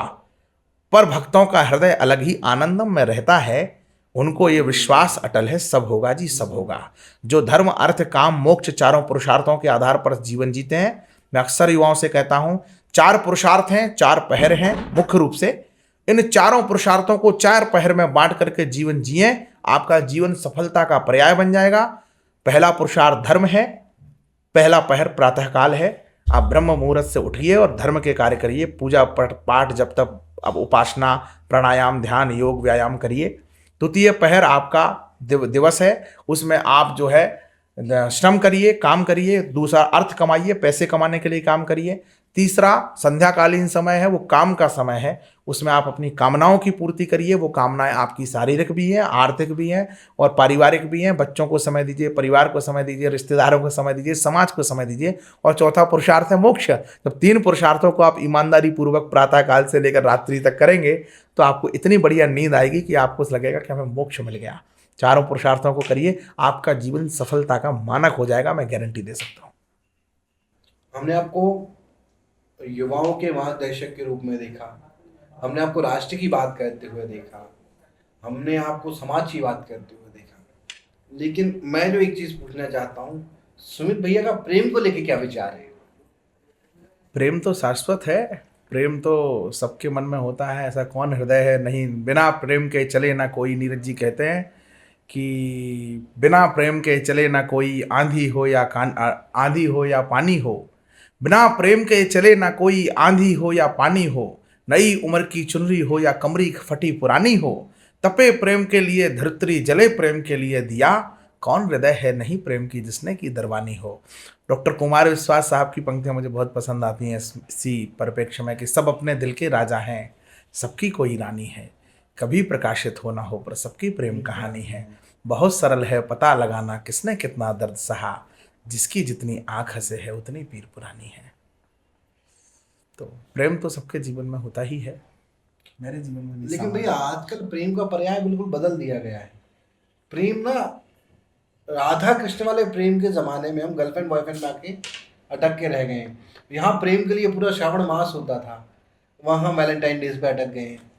पर भक्तों का हृदय अलग ही आनंदम में रहता है, उनको ये विश्वास अटल है, सब होगा जी सब होगा। जो धर्म अर्थ काम मोक्ष चारों पुरुषार्थों के आधार पर जीवन जीते हैं, मैं अक्सर युवाओं से कहता हूं 4 पुरुषार्थ हैं, 4 पहर हैं मुख्य रूप से। इन चारों पुरुषार्थों को 4 पहर में बांट करके जीवन जिए, आपका जीवन सफलता का पर्याय बन जाएगा। पहला पुरुषार्थ धर्म है, पहला पहर प्रातःकाल है। आप ब्रह्म मुहूर्त से उठिए और धर्म के कार्य करिए, पूजा पाठ जब तक, अब उपासना, प्राणायाम, ध्यान, योग, व्यायाम करिए। द्वितीय पहर आपका दिवस है, उसमें आप जो है श्रम करिए, काम करिए। दूसरा, अर्थ कमाइए, पैसे कमाने के लिए काम करिए। तीसरा, संध्याकालीन समय है, वो काम का समय है, उसमें आप अपनी कामनाओं की पूर्ति करिए। वो कामनाएं आपकी शारीरिक भी हैं, आर्थिक भी हैं और पारिवारिक भी हैं। बच्चों को समय दीजिए, परिवार को समय दीजिए, रिश्तेदारों को समय दीजिए, समाज को समय दीजिए। और चौथा पुरुषार्थ है मोक्ष। जब तीन पुरुषार्थों को आप ईमानदारी पूर्वक प्रातःकाल से लेकर रात्रि तक करेंगे तो आपको इतनी बढ़िया नींद आएगी कि आपको लगेगा कि हमें मोक्ष मिल गया। चारों पुरुषार्थों को करिए, आपका जीवन सफलता का मानक हो जाएगा, मैं गारंटी दे सकता हूँ। हमने आपको युवाओं के मार्गदर्शक के रूप में देखा, हमने आपको राष्ट्र की बात करते हुए देखा, हमने आपको समाज की बात करते हुए देखा, लेकिन मैं जो एक चीज पूछना चाहता हूँ, सुमित भैया का प्रेम को लेके क्या विचार है? प्रेम तो शाश्वत है, प्रेम तो सबके मन में होता है। ऐसा कौन हृदय है नहीं, बिना प्रेम के चले ना कोई। नीरज जी कहते हैं कि बिना प्रेम के चले ना कोई, आंधी हो या आंधी हो या पानी हो। बिना प्रेम के चले ना कोई, आंधी हो या पानी हो। नई उम्र की चुनरी हो या कमरी फटी पुरानी हो। तपे प्रेम के लिए धरती, जले प्रेम के लिए दिया। कौन हृदय है नहीं प्रेम की, जिसने की दरवानी हो। डॉक्टर कुमार विश्वास साहब की पंक्तियां मुझे बहुत पसंद आती हैं इसी परिप्रेक्ष्य में कि सब अपने दिल के राजा हैं, सबकी कोई रानी है। कभी प्रकाशित होना हो पर सबकी प्रेम कहानी है। बहुत सरल है पता लगाना, किसने कितना दर्द सहा। जिसकी जितनी आंख हंसे है उतनी पीर पुरानी है। तो प्रेम तो सबके जीवन में होता ही है, मेरे जीवन में भी। लेकिन भैया आजकल प्रेम का पर्याय बिल्कुल बदल दिया गया है। प्रेम ना, राधा कृष्ण वाले प्रेम के जमाने में हम गर्लफ्रेंड बॉयफ्रेंड में आके अटक के रह गए हैं। यहाँ प्रेम के लिए पूरा श्रावण मास होता था, वहाँ वैलेंटाइन डेज पे अटक गए हैं।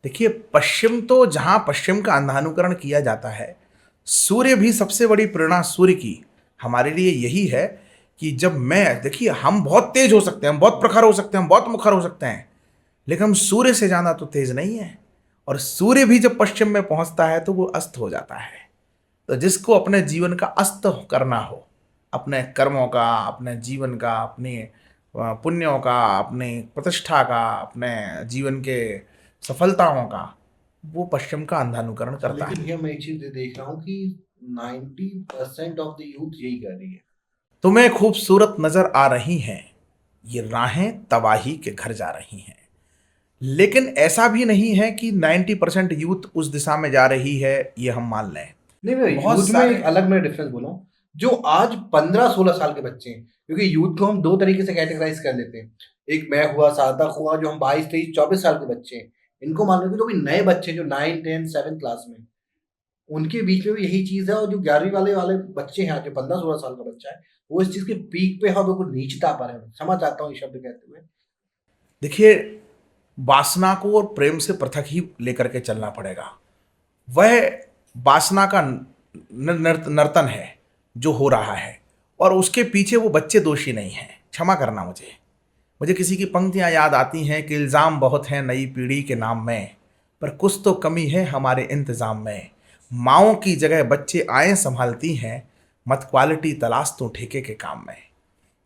देखिए, पश्चिम तो जहाँ पश्चिम का अंधानुकरण किया जाता है, सूर्य भी सबसे बड़ी प्रेरणा सूर्य की हमारे लिए यही है कि जब मैं, देखिए हम बहुत तेज हो सकते हैं, हम बहुत प्रखर हो सकते हैं, हम बहुत मुखर हो सकते हैं, लेकिन हम सूर्य से ज़्यादा तो तेज नहीं है। और सूर्य भी जब पश्चिम में पहुंचता है तो वो अस्त हो जाता है। तो जिसको अपने जीवन का अस्त करना हो, अपने कर्मों का, अपने जीवन का, अपने पुण्यों का, अपने प्रतिष्ठा का, अपने जीवन के सफलताओं का, वो पश्चिम का अंधानुकरण करता है। लेकिन भैया मैं एक चीज देख रहा हूँ कि 90% ऑफ द यूथ यही कर रही है। तुम्हें खूबसूरत नजर आ रही हैं, ये राहें तबाही के घर जा रही हैं। लेकिन ऐसा भी नहीं है कि 90% यूथ उस दिशा में जा रही है, ये हम मान लें। नहीं, मैं बहुत यूथ में सारे- एक अलग मैं डिफरेंस बोलूँ। जो आज 15-16 साल के बच्चे हैं, क्योंकि यूथ को हम दो तरीके से कैटेगराइज कर लेते हैं। एक मैं हुआ, सार्थक हुआ, जो हम 22, 23, 24 साल के बच्चे हैं, इनको मान लो कि जो भी नए बच्चे जो 9, 10, 7 क्लास में, उनके बीच में भी यही चीज है। और जो 11वीं वाले बच्चे हैं, जो 15-16 साल का बच्चा है, वो इस चीज के पीक पे है और बिल्कुल नीचता पर है। समझ आता हूँ ये शब्द कहते हुए। देखिए, वासना को और प्रेम से पृथक ही लेकर के चलना पड़ेगा। वह वासना का नर्तन है जो हो रहा है, और उसके पीछे वो बच्चे दोषी नहीं हैं। क्षमा करना, मुझे किसी की पंक्तियां याद आती हैं कि इल्ज़ाम बहुत हैं नई पीढ़ी के नाम में, पर कुछ तो कमी है हमारे इंतज़ाम में। माँओं की जगह बच्चे आए संभालती हैं, मत क्वालिटी तलाश तो ठेके के काम में।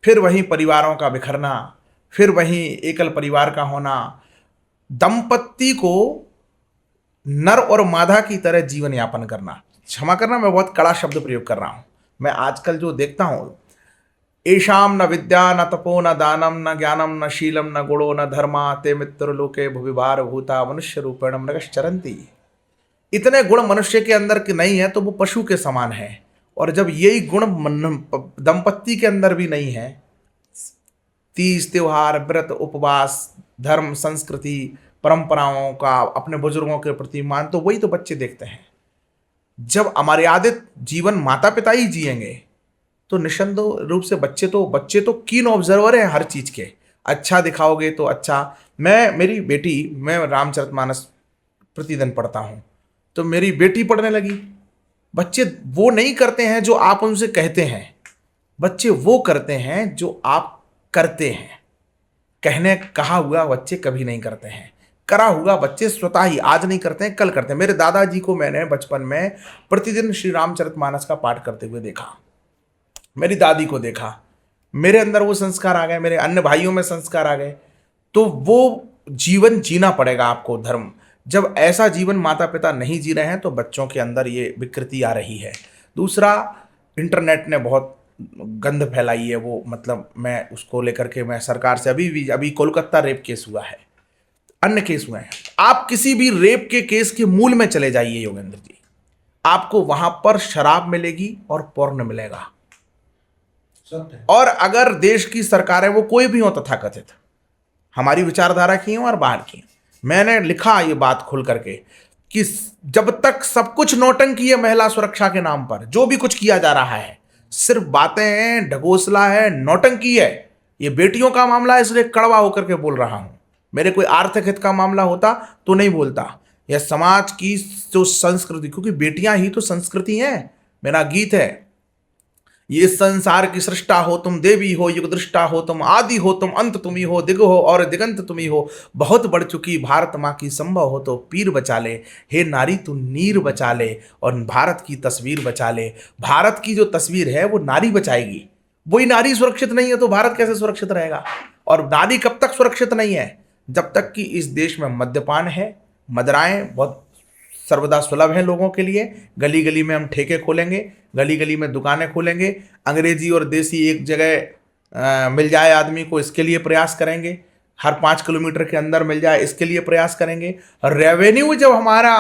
फिर वही परिवारों का बिखरना, फिर वही एकल परिवार का होना, दंपत्ति को नर और मादा की तरह जीवन यापन करना। क्षमा करना, मैं बहुत कड़ा शब्द प्रयोग कर रहा हूँ। मैं आजकल जो देखता हूँ, एशाम न विद्या न तपो न दानम न ज्ञानम न शीलम न गुणो न धर्मा ते मित्र लोके भुविभार भूता मनुष्य रूपेण मृगश्चरन्ति। इतने गुण मनुष्य के अंदर के नहीं है तो वो पशु के समान है। और जब यही गुण दंपत्ति के अंदर भी नहीं है, तीज त्योहार, व्रत, उपवास, धर्म, संस्कृति, परंपराओं का, अपने बुजुर्गों के प्रति मान, तो वही तो बच्चे देखते हैं। जब अमर्यादित जीवन माता पिता ही जिएंगे तो निसंदेह रूप से बच्चे तो कीन ऑब्जर्वर हैं हर चीज़ के। अच्छा दिखाओगे तो अच्छा। मैं रामचरितमानस प्रतिदिन पढ़ता हूँ, तो मेरी बेटी पढ़ने लगी। बच्चे वो नहीं करते हैं जो आप उनसे कहते हैं, बच्चे वो करते हैं जो आप करते हैं। कहने कहा हुआ बच्चे कभी नहीं करते हैं, करा हुआ बच्चे स्वतः ही आज नहीं करते हैं, कल करते हैं। मेरे दादाजी को मैंने बचपन में प्रतिदिन श्री रामचरितमानस का पाठ करते हुए देखा, मेरी दादी को देखा, मेरे अंदर वो संस्कार आ गए, मेरे अन्य भाइयों में संस्कार आ गए। तो वो जीवन जीना पड़ेगा आपको, धर्म। जब ऐसा जीवन माता पिता नहीं जी रहे हैं तो बच्चों के अंदर ये विकृति आ रही है। दूसरा, इंटरनेट ने बहुत गंद फैलाई है, वो मतलब मैं उसको लेकर के मैं सरकार से अभी कोलकाता रेप केस हुआ है, अन्य केस हुए हैं। आप किसी भी रेप के केस के मूल में चले जाइए योगेंद्र जी, आपको वहां पर शराब मिलेगी और पोर्न मिलेगा। और अगर देश की सरकारें, वो कोई भी हो तथाकथित, हमारी विचारधारा की हो और बाहर की, मैंने लिखा ये बात खुल करके कि जब तक सब कुछ नौटंकी है महिला सुरक्षा के नाम पर, जो भी कुछ किया जा रहा है सिर्फ बातें हैं, ढकोसला है, नौटंकी है। ये बेटियों का मामला है इसलिए कड़वा होकर के बोल रहा हूं, मेरे कोई आर्थिक हित का मामला होता तो नहीं बोलता। यह समाज की जो संस्कृति, क्योंकि बेटियां ही तो संस्कृति हैं। मेरा गीत है, ये संसार की सृष्टा हो तुम, देवी हो युग दृष्टा हो तुम, आदि हो तुम, अंत तुम ही हो, दिग हो और दिगंत तुम ही हो, बहुत बढ़ चुकी भारत माँ की, संभव हो तो पीर बचा ले, हे नारी तू नीर बचा ले और भारत की तस्वीर बचा ले। भारत की जो तस्वीर है वो नारी बचाएगी, वही नारी सुरक्षित नहीं है तो भारत कैसे सुरक्षित रहेगा। और नारी कब तक सुरक्षित नहीं है? जब तक कि इस देश में मद्यपान है, मदिराएं बहुत सर्वदा सुलभ हैं लोगों के लिए। गली गली में हम ठेके खोलेंगे, गली गली में दुकानें खोलेंगे, अंग्रेजी और देसी एक जगह मिल जाए आदमी को, इसके लिए प्रयास करेंगे। हर 5 किलोमीटर के अंदर मिल जाए, इसके लिए प्रयास करेंगे। और रेवेन्यू जब हमारा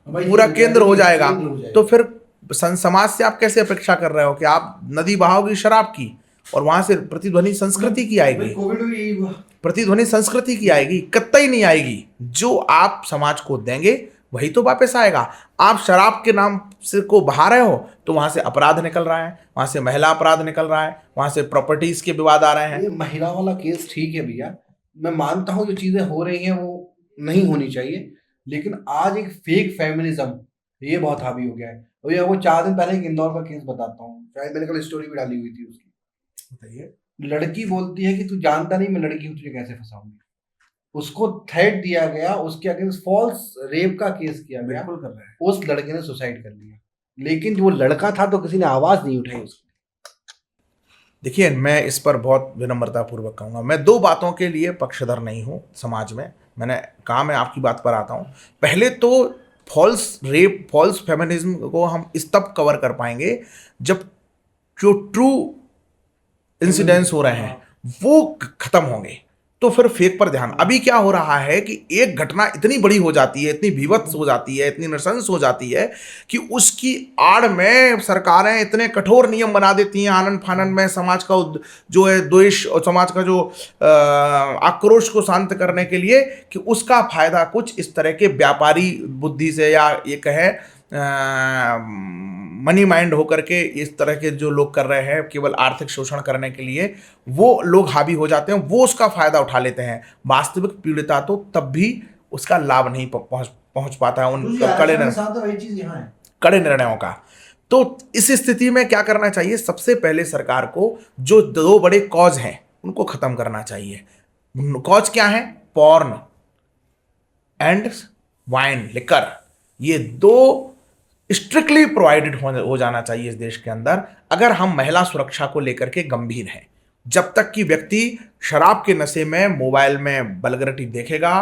पूरा केंद्र हो जाएगा तो फिर समाज से आप कैसे अपेक्षा कर रहे हो कि आप नदी बहाओगी शराब की और वहां से प्रतिध्वनि संस्कृति की आएगी? प्रतिध्वनि संस्कृति की आएगी? कतई नहीं आएगी। जो आप समाज को देंगे वही तो वापस आएगा। आप शराब के नाम से को बहा रहे हो तो वहां से अपराध निकल रहा है, वहां से महिला अपराध निकल रहा है, वहां से प्रॉपर्टीज के विवाद आ रहे हैं। ये महिला वाला केस ठीक है भैया, मैं मानता हूँ जो चीजें हो रही हैं वो नहीं होनी चाहिए, लेकिन आज एक फेक फेमिनिज्म ये बहुत हावी हो गया है। और ये वो 4 दिन पहले एक इंदौर का केस बताता हूँ, शायद मैंने कल स्टोरी भी डाली हुई थी उसकी। बताइए। लड़की बोलती है कि तू जानता नहीं मैं लड़की हूँ, तुझे कैसे फंसाऊंगी। उसको थ्रेट दिया गया, उसके अगेंस्ट फॉल्स रेप का केस किया गया, कर रहा है। उस लड़के ने सुसाइड कर लिया, लेकिन जो लड़का था तो किसी ने आवाज नहीं उठाई उसकी। देखिए, मैं इस पर बहुत विनम्रता पूर्वक कहूँगा, मैं 2 बातों के लिए पक्षधर नहीं हूँ समाज में। मैंने कहा, मैं आपकी बात पर आता हूँ। पहले तो फॉल्स रेप, फॉल्स फेमिनिज्म को हम इस तब कवर कर पाएंगे जब जो ट्रू इंसिडेंट्स हो रहे हैं वो खत्म होंगे, तो फिर फेक पर ध्यान। अभी क्या हो रहा है कि एक घटना इतनी बड़ी हो जाती है, इतनी बीभत्स हो जाती है, इतनी नृशंस हो जाती है कि उसकी आड़ में सरकारें इतने कठोर नियम बना देती हैं, आनन फानन में समाज का जो है द्वेष और समाज का जो आक्रोश को शांत करने के लिए, कि उसका फायदा कुछ इस तरह के व्यापारी बुद्धि से, या ये कहें मनी माइंड होकर के इस तरह के जो लोग कर रहे हैं केवल आर्थिक शोषण करने के लिए, वो लोग हावी हो जाते हैं, वो उसका फायदा उठा लेते हैं। वास्तविक पीड़िता तो तब भी उसका लाभ नहीं पहुंच पाता है उन कड़े निर्णयों का। तो इस स्थिति में क्या करना चाहिए? सबसे पहले सरकार को जो 2 बड़े कॉज हैं उनको खत्म करना चाहिए। कॉज क्या है? पॉर्न एंड वाइन, लिकर, ये 2 स्ट्रिक्टली प्रोवाइडेड हो जाना चाहिए इस देश के अंदर, अगर हम महिला सुरक्षा को लेकर के गंभीर हैं। जब तक कि व्यक्ति शराब के नशे में मोबाइल में बलगरटी देखेगा,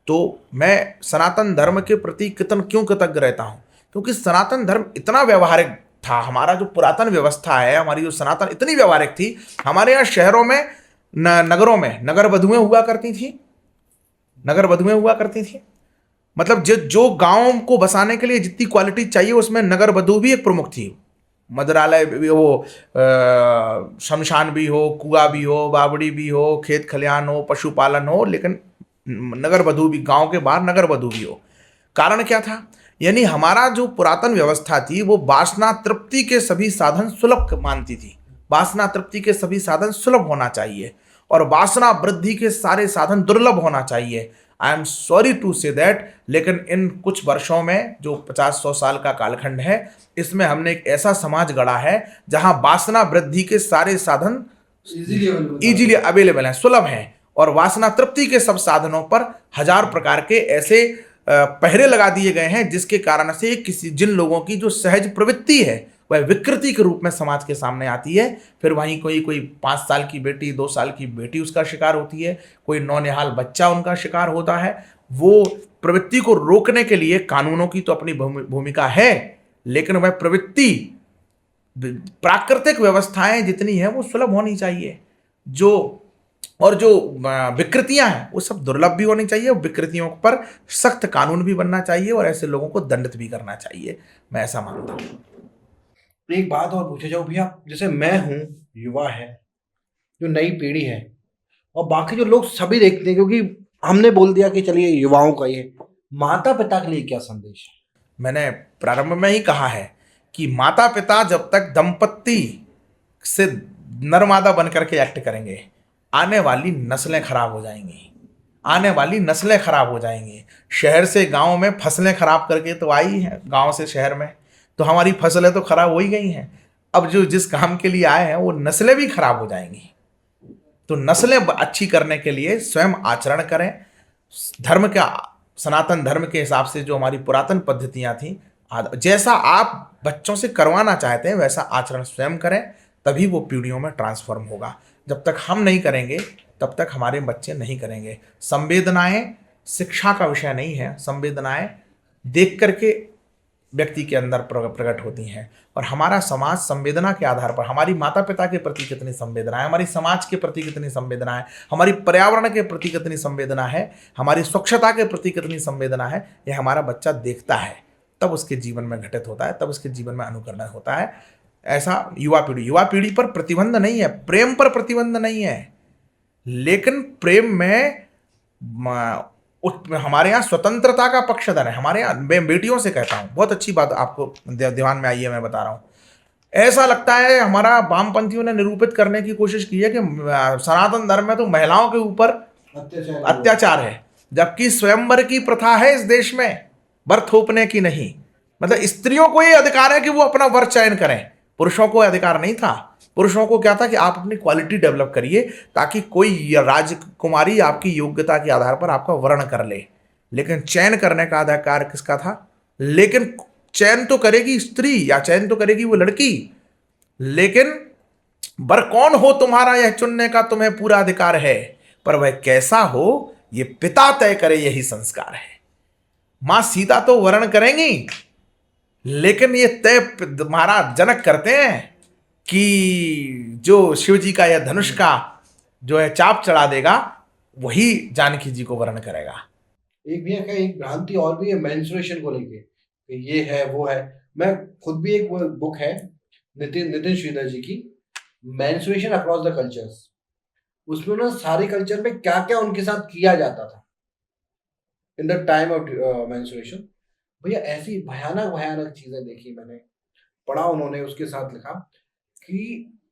तो मैं सनातन धर्म के प्रति क्यों कृतज्ञ रहता हूं, क्योंकि सनातन धर्म इतना व्यवहारिक था। हमारा जो पुरातन व्यवस्था है, हमारी जो सनातन इतनी व्यवहारिक थी। हमारे यहाँ शहरों में, नगरों में नगर वधुएं हुआ करती थी, नगर वधुएं हुआ करती थी। मतलब जो गांव को बसाने के लिए जितनी क्वालिटी चाहिए उसमें नगर वधु भी एक प्रमुख थी। मदरालय भी हो, शमशान भी हो, कुआं भी हो, बावड़ी भी हो, खेत खलिहान हो, पशुपालन हो, लेकिन नगर वधु भी, गांव के बाहर नगर वधु भी हो। कारण क्या था? यानी हमारा जो पुरातन व्यवस्था थी वो वासना तृप्ति के सभी साधन सुलभ मानती थी। वासना तृप्ति के सभी साधन सुलभ होना चाहिए और वासना वृद्धि के सारे साधन दुर्लभ होना चाहिए। I am sorry to say that, लेकिन इन कुछ वर्षों में जो 50-100 साल का कालखंड है, इसमें हमने एक ऐसा समाज गढ़ा है जहां वासना वृद्धि के सारे साधन इजीली अवेलेबल हैं, सुलभ हैं, और वासना तृप्ति के सब साधनों पर 1000 प्रकार के ऐसे पहरे लगा दिए गए हैं, जिसके कारण से जिन लोगों की जो सहज प्रवृत्ति है वह विकृति के रूप में समाज के सामने आती है। फिर वहीं कोई 5 साल की बेटी, 2 साल की बेटी उसका शिकार होती है, कोई नौनिहाल बच्चा उनका शिकार होता है। वो प्रवृत्ति को रोकने के लिए कानूनों की तो अपनी भूमिका है, लेकिन वह प्रवृत्ति प्राकृतिक व्यवस्थाएं जितनी हैं वो सुलभ होनी चाहिए। जो और जो विकृतियां हैं वो सब दुर्लभ भी होनी चाहिए, और विकृतियों पर सख्त कानून भी बनना चाहिए और ऐसे लोगों को दंडित भी करना चाहिए। मैं ऐसा मानता हूँ। एक बात और पूछे जाओ भैया, जैसे मैं हूँ, युवा है, जो नई पीढ़ी है, और बाकी जो लोग सभी देखते हैं, क्योंकि हमने बोल दिया कि चलिए युवाओं का ये, माता पिता के लिए क्या संदेश है? मैंने प्रारंभ में ही कहा है कि माता पिता जब तक दंपत्ति से नरमादा बन करके एक्ट करेंगे, आने वाली नस्लें खराब हो जाएंगी। आने वाली नस्लें खराब हो जाएंगी। शहर से गांव में फसलें खराब करके तो आई हैं, गांव से शहर में तो हमारी फसलें तो खराब हो ही गई हैं। अब जो जिस काम के लिए आए हैं वो नस्लें भी खराब हो जाएंगी। तो नस्लें अच्छी करने के लिए स्वयं आचरण करें, धर्म का, सनातन धर्म के हिसाब से जो हमारी पुरातन पद्धतियां थी, जैसा आप बच्चों से करवाना चाहते हैं वैसा आचरण स्वयं करें, तभी वो पीढ़ियों में ट्रांसफॉर्म होगा। जब तक हम नहीं करेंगे तब तक हमारे बच्चे नहीं करेंगे। संवेदनाएं शिक्षा का विषय नहीं है, संवेदनाएं देख करके व्यक्ति के अंदर प्रकट होती हैं। और हमारा समाज संवेदना के आधार पर, हमारी माता पिता के प्रति कितनी संवेदना है, हमारी समाज के प्रति कितनी संवेदना है, हमारी पर्यावरण के प्रति कितनी संवेदना है, हमारी स्वच्छता के प्रति कितनी संवेदना है, यह हमारा बच्चा देखता है, तब उसके जीवन में घटित होता है, तब उसके जीवन में अनुकरण होता है। ऐसा युवा पीढ़ी पर प्रतिबंध नहीं है, प्रेम पर प्रतिबंध नहीं है, लेकिन प्रेम में हमारे यहाँ स्वतंत्रता का पक्षधर है। हमारे यहाँ, मैं बेटियों से कहता हूँ, बहुत अच्छी बात आपको ध्यान में आई है, मैं बता रहा हूँ। ऐसा लगता है हमारा वामपंथियों ने निरूपित करने की कोशिश की है कि सनातन धर्म में तो महिलाओं के ऊपर अत्याचार है, जबकि स्वयंवर की प्रथा है इस देश में, वर थोपने की नहीं। मतलब स्त्रियों को ये अधिकार है कि वो अपना वर चयन करें, पुरुषों को अधिकार नहीं था। पुरुषों को क्या था कि आप अपनी क्वालिटी डेवलप करिए ताकि कोई राजकुमारी आपकी योग्यता के आधार पर आपका वर्ण कर ले, लेकिन चयन करने का अधिकार किसका था? लेकिन चयन तो करेगी स्त्री या चयन तो करेगी वो लड़की, लेकिन वर कौन हो तुम्हारा यह चुनने का तुम्हें पूरा अधिकार है, पर वह कैसा हो ये पिता तय करे, यही संस्कार है। मां सीता तो वर्ण करेंगी, लेकिन ये तय महाराज जनक करते हैं कि जो शिव जी का या धनुष का जो है चाप चढ़ा देगा, वही जानकी जी को वर्ण करेगा। एक भैया का एक भ्रांति और भी है मेंस्ट्रुएशन को लेके, ये है वो है। मैं खुद भी, एक बुक है नितिन श्रीधर जी की, मेंस्ट्रुएशन अक्रॉस द कल्चर्स, उसमें ना सारे कल्चर में क्या क्या उनके साथ किया जाता था in the time of menstruation. भैया ऐसी भयानक चीजें देखी मैंने, पढ़ा उन्होंने, उसके साथ लिखा कि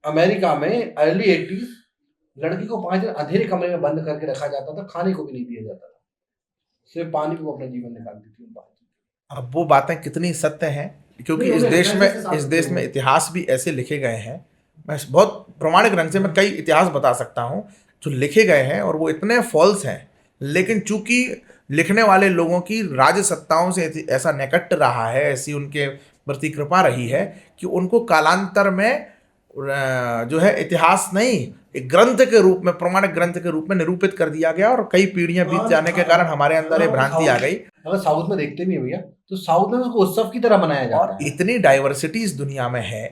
अमेरिका में अर्ली 80s लड़की को 5 दिन अंधेरे कमरे में बंद करके रखा जाता था, खाने को भी नहीं दिया जाता था, सिर्फ पानी को अपना जीवन निकालती थी। अब वो बातें कितनी सत्य हैं, क्योंकि इस देश में इतिहास भी ऐसे लिखे गए हैं। मैं बहुत प्रमाणिक ढंग से मैं कई इतिहास बता सकता हूँ जो लिखे गए हैं, और वो इतने फॉल्स हैं, लेकिन चूंकि लिखने वाले लोगों की राजसत्ताओं से ऐसा निकट रहा है, ऐसी उनके प्रति कृपा रही है कि उनको कालांतर में जो है इतिहास नहीं, एक ग्रंथ के रूप में, प्रमाणिक ग्रंथ के रूप में निरूपित कर दिया गया, और कई पीढ़ियां बीत जाने के कारण हमारे अंदर ये भ्रांति आ गई। अगर साउथ में देखते भी है भैया, तो साउथ में उसको उत्सव की तरह मनाया जाता है। इतनी डाइवर्सिटी इस दुनिया में है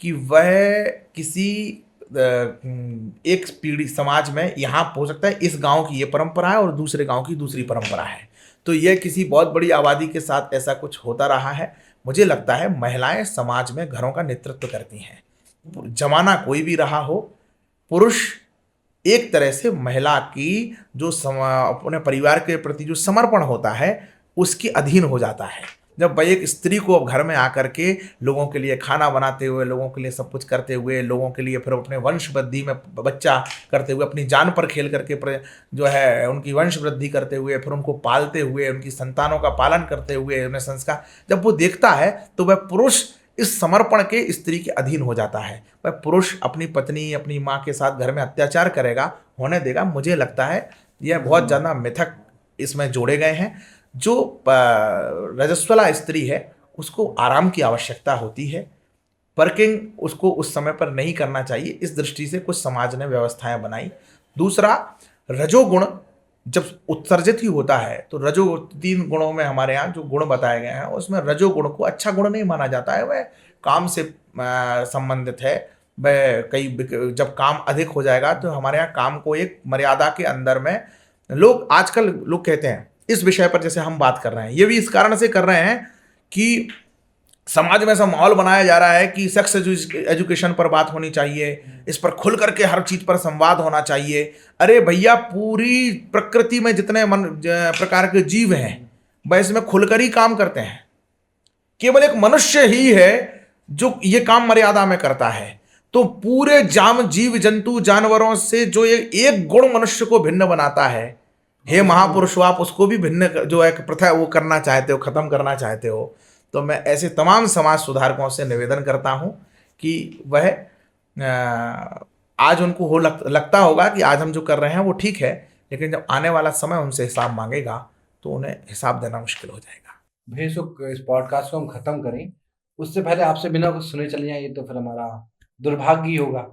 कि वह किसी एक पीढ़ी समाज में यहाँ हो सकता है इस गांव की ये परंपरा है और दूसरे गांव की दूसरी परंपरा है, तो यह किसी बहुत बड़ी आबादी के साथ ऐसा कुछ होता रहा है। मुझे लगता है महिलाएं समाज में घरों का नेतृत्व करती हैं, जमाना कोई भी रहा हो, पुरुष एक तरह से महिला की जो अपने परिवार के प्रति जो समर्पण होता है उसके अधीन हो जाता है। जब वह एक स्त्री को अब घर में आकर के लोगों के लिए खाना बनाते हुए, लोगों के लिए सब कुछ करते हुए, लोगों के लिए फिर अपने वंश वृद्धि में बच्चा करते हुए, अपनी जान पर खेल करके जो है उनकी वंश वृद्धि करते हुए, फिर उनको पालते हुए, उनकी संतानों का पालन करते हुए, उन्हें संस्कार जब वो देखता है, तो वह पुरुष इस समर्पण के स्त्री के अधीन हो जाता है। वह पुरुष अपनी पत्नी, अपनी माँ के साथ घर में अत्याचार करेगा, होने देगा? मुझे लगता है यह बहुत ज़्यादा मिथक इसमें जोड़े गए हैं। जो रजस्वला स्त्री है उसको आराम की आवश्यकता होती है, वर्किंग उसको उस समय पर नहीं करना चाहिए, इस दृष्टि से कुछ समाज ने व्यवस्थाएं बनाई। दूसरा, रजोगुण जब उत्सर्जित ही होता है तो 3 गुणों में हमारे यहाँ जो गुण बताए गए हैं उसमें रजोगुण को अच्छा गुण नहीं माना जाता है। वह काम से संबंधित है। वह कई जब काम अधिक हो जाएगा तो हमारे यहाँ काम को एक मर्यादा के अंदर में लोग आजकल लोग कहते हैं इस विषय पर जैसे हम बात कर रहे हैं, ये भी इस कारण से कर रहे हैं कि समाज में ऐसा माहौल बनाया जा रहा है कि सेक्स एजुकेशन पर बात होनी चाहिए, इस पर खुल करके हर चीज पर संवाद होना चाहिए। अरे भैया, पूरी प्रकृति में जितने प्रकार के जीव हैं वह इसमें खुलकर ही काम करते हैं। केवल एक मनुष्य ही है जो ये काम मर्यादा में करता है। तो पूरे जीव जंतु जानवरों से जो एक गुण मनुष्य को भिन्न बनाता है, हे महापुरुषों, आप उसको भी भिन्न जो एक प्रथा वो करना चाहते हो, खत्म करना चाहते हो। तो मैं ऐसे तमाम समाज सुधारकों से निवेदन करता हूं कि वह आज उनको लगता होगा कि आज हम जो कर रहे हैं वो ठीक है, लेकिन जब आने वाला समय उनसे हिसाब मांगेगा तो उन्हें हिसाब देना मुश्किल हो जाएगा। बेशुक इस पॉडकास्ट को हम खत्म करें उससे पहले आपसे बिना कुछ सुने चले जाएं, ये तो फिर हमारा दुर्भाग्य ही होगा।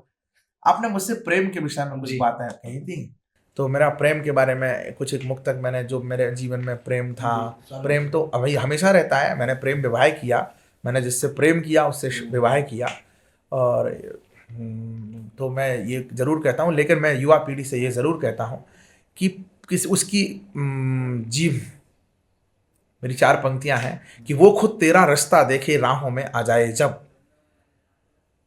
आपने मुझसे प्रेम के विषय में कुछ बातें कही थी, तो मेरा प्रेम के बारे में कुछ एक मुक्तक मैंने, जो मेरे जीवन में प्रेम था, प्रेम तो अभी हमेशा रहता है। मैंने प्रेम विवाह किया, मैंने जिससे प्रेम किया उससे विवाह किया। और तो मैं ये ज़रूर कहता हूँ, लेकिन मैं युवा पीढ़ी से ये ज़रूर कहता हूँ कि उसकी मेरी 4 पंक्तियाँ हैं कि वो खुद तेरा रास्ता देखे राहों में आ जाए जब,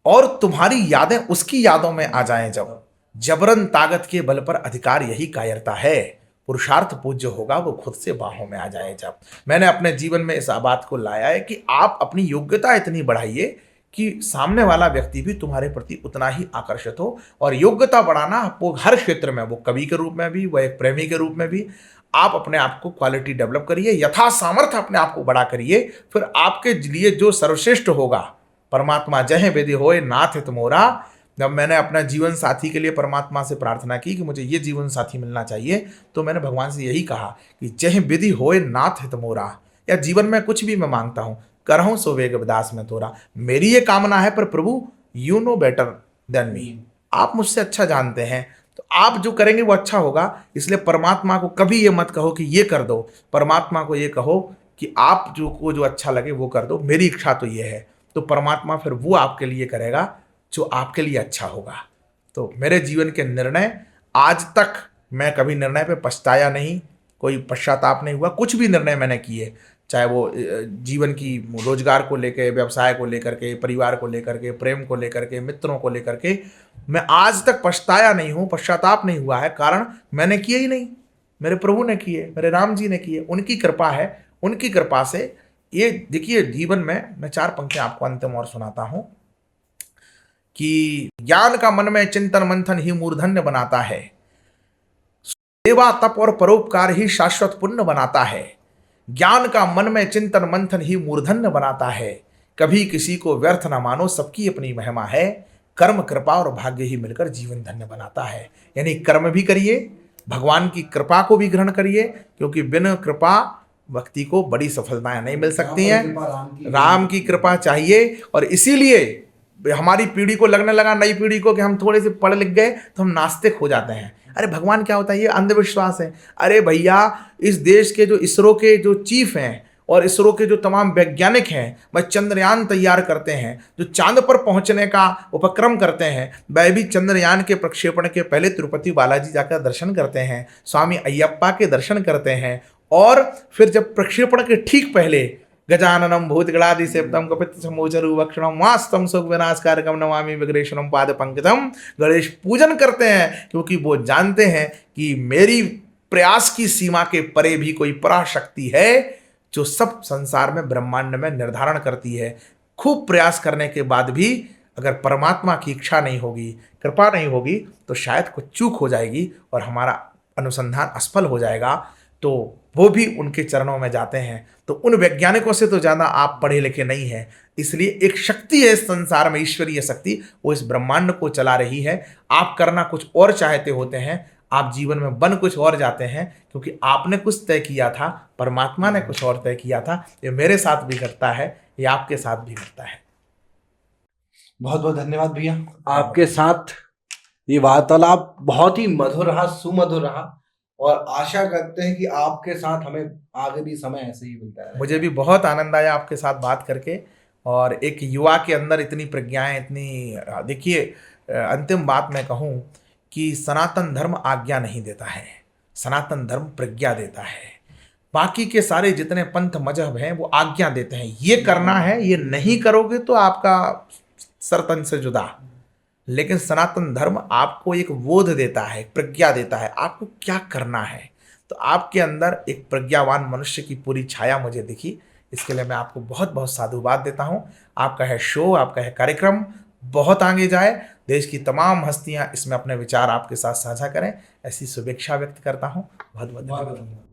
और तुम्हारी यादें उसकी यादों में आ जाएं जब, जबरन ताकत के बल पर अधिकार यही कायरता है, पुरुषार्थ पूज्य होगा वो खुद से बाहों में आ जाए जब। मैंने अपने जीवन में इस बात को लाया है कि आप अपनी योग्यता इतनी बढ़ाइए कि सामने वाला व्यक्ति भी तुम्हारे प्रति उतना ही आकर्षित हो। और योग्यता बढ़ाना आपको हर क्षेत्र में, वो कवि के रूप में भी, वह एक प्रेमी के रूप में भी, आप अपने आप को क्वालिटी डेवलप करिए, यथा सामर्थ्य अपने आप को बड़ा करिए। फिर आपके लिए जो सर्वश्रेष्ठ होगा, परमात्मा जय विधि होए नाथ हित मोरा। जब मैंने अपना जीवन साथी के लिए परमात्मा से प्रार्थना की कि मुझे ये जीवन साथी मिलना चाहिए, तो मैंने भगवान से यही कहा कि जय विधि होए नाथ हित मोरा। या जीवन में कुछ भी मैं मांगता हूँ, करहूँ सो वेग विदास में तोरा। मेरी ये कामना है, पर प्रभु you know better than me, आप मुझसे अच्छा जानते हैं, तो आप जो करेंगे वो अच्छा होगा। इसलिए परमात्मा को कभी ये मत कहो कि ये कर दो, परमात्मा को ये कहो कि आप जो अच्छा लगे वो कर दो, मेरी इच्छा तो ये है। तो परमात्मा फिर वो आपके लिए करेगा जो आपके लिए अच्छा होगा। तो मेरे जीवन के निर्णय, आज तक मैं कभी निर्णय पे पछताया नहीं, कोई पश्चाताप नहीं हुआ। कुछ भी निर्णय मैंने किए, चाहे वो जीवन की रोजगार को लेकर, व्यवसाय को लेकर के, परिवार को लेकर के, प्रेम को लेकर के, मित्रों को लेकर के, मैं आज तक पछताया नहीं हूँ, पश्चाताप नहीं हुआ है। कारण मैंने किए ही नहीं, मेरे प्रभु ने किए, मेरे राम जी ने किए, उनकी कृपा है। उनकी कृपा से ये देखिए, जीवन में मैं 4 पंक्तियां आपको अंतिम और सुनाता हूं कि ज्ञान का मन में चिंतन मंथन ही मूर्धन्य बनाता है, सेवा तप और परोपकार ही शाश्वत पुण्य बनाता है। ज्ञान का मन में चिंतन मंथन ही मूर्धन्य बनाता है, कभी किसी को व्यर्थ न मानो, सबकी अपनी महिमा है। कर्म कृपा और भाग्य ही मिलकर जीवन धन्य बनाता है। यानी कर्म भी करिए, भगवान की कृपा को भी ग्रहण करिए, क्योंकि बिना कृपा व्यक्ति को बड़ी सफलताएं नहीं मिल सकती हैं। राम की कृपा चाहिए। और इसीलिए हमारी पीढ़ी को लगने लगा, नई पीढ़ी को, कि हम थोड़े से पढ़ लिख गए तो हम नास्तिक हो जाते हैं। अरे भगवान क्या होता है, ये अंधविश्वास है। अरे भैया, इस देश के जो इसरो के जो चीफ हैं और इसरो के जो तमाम वैज्ञानिक हैं, वह चंद्रयान तैयार करते हैं, जो चांद पर पहुंचने का उपक्रम करते हैं, वह भी चंद्रयान के प्रक्षेपण के पहले तिरुपति बालाजी जाकर दर्शन करते हैं, स्वामी अय्यप्पा के दर्शन करते हैं। और फिर जब प्रक्षेपण के ठीक पहले गजाननम भूतगणादि सेव्यम कपित समोचरु वक्षणम वास्तम सुख विनाशकारकम नमामि विघ्नेश्वरम पाद पंकजम, गणेश पूजन करते हैं, क्योंकि वो जानते हैं कि मेरी प्रयास की सीमा के परे भी कोई पराशक्ति है जो सब संसार में, ब्रह्मांड में निर्धारण करती है। खूब प्रयास करने के बाद भी अगर परमात्मा की इच्छा नहीं होगी, कृपा नहीं होगी, तो शायद कुछ चूक हो जाएगी और हमारा अनुसंधान असफल हो जाएगा। तो वो भी उनके चरणों में जाते हैं। तो उन वैज्ञानिकों से तो ज़्यादा आप पढ़े लिखे नहीं हैं। इसलिए एक शक्ति है इस संसार में, ईश्वरीय शक्ति, वो इस ब्रह्मांड को चला रही है। आप करना कुछ और चाहते होते हैं, आप जीवन में बन कुछ और जाते हैं, क्योंकि आपने कुछ तय किया था, परमात्मा ने कुछ और तय किया था। ये मेरे साथ भी घटता है, ये आपके साथ भी घटता है। बहुत बहुत धन्यवाद भैया, आपके साथ ये वार्तालाप बहुत ही मधुर रहा, सुमधुर रहा, और आशा करते हैं कि आपके साथ हमें आगे भी समय ऐसे ही मिलता है। मुझे भी बहुत आनंद आया आपके साथ बात करके, और एक युवा के अंदर इतनी प्रज्ञाएं, इतनी देखिए, अंतिम बात मैं कहूँ कि सनातन धर्म आज्ञा नहीं देता है, सनातन धर्म प्रज्ञा देता है। बाकी के सारे जितने पंथ मजहब हैं वो आज्ञा देते हैं, ये करना है, ये नहीं करोगे तो आपका सर तन से जुदा। लेकिन सनातन धर्म आपको एक बोध देता है, एक प्रज्ञा देता है, आपको क्या करना है। तो आपके अंदर एक प्रज्ञावान मनुष्य की पूरी छाया मुझे दिखी। इसके लिए मैं आपको बहुत बहुत साधुवाद देता हूँ। आपका है शो, आपका है कार्यक्रम बहुत आगे जाए, देश की तमाम हस्तियाँ इसमें अपने विचार आपके साथ साझा करें, ऐसी शुभेच्छा व्यक्त करता हूँ। बहुत बहुत धन्यवाद।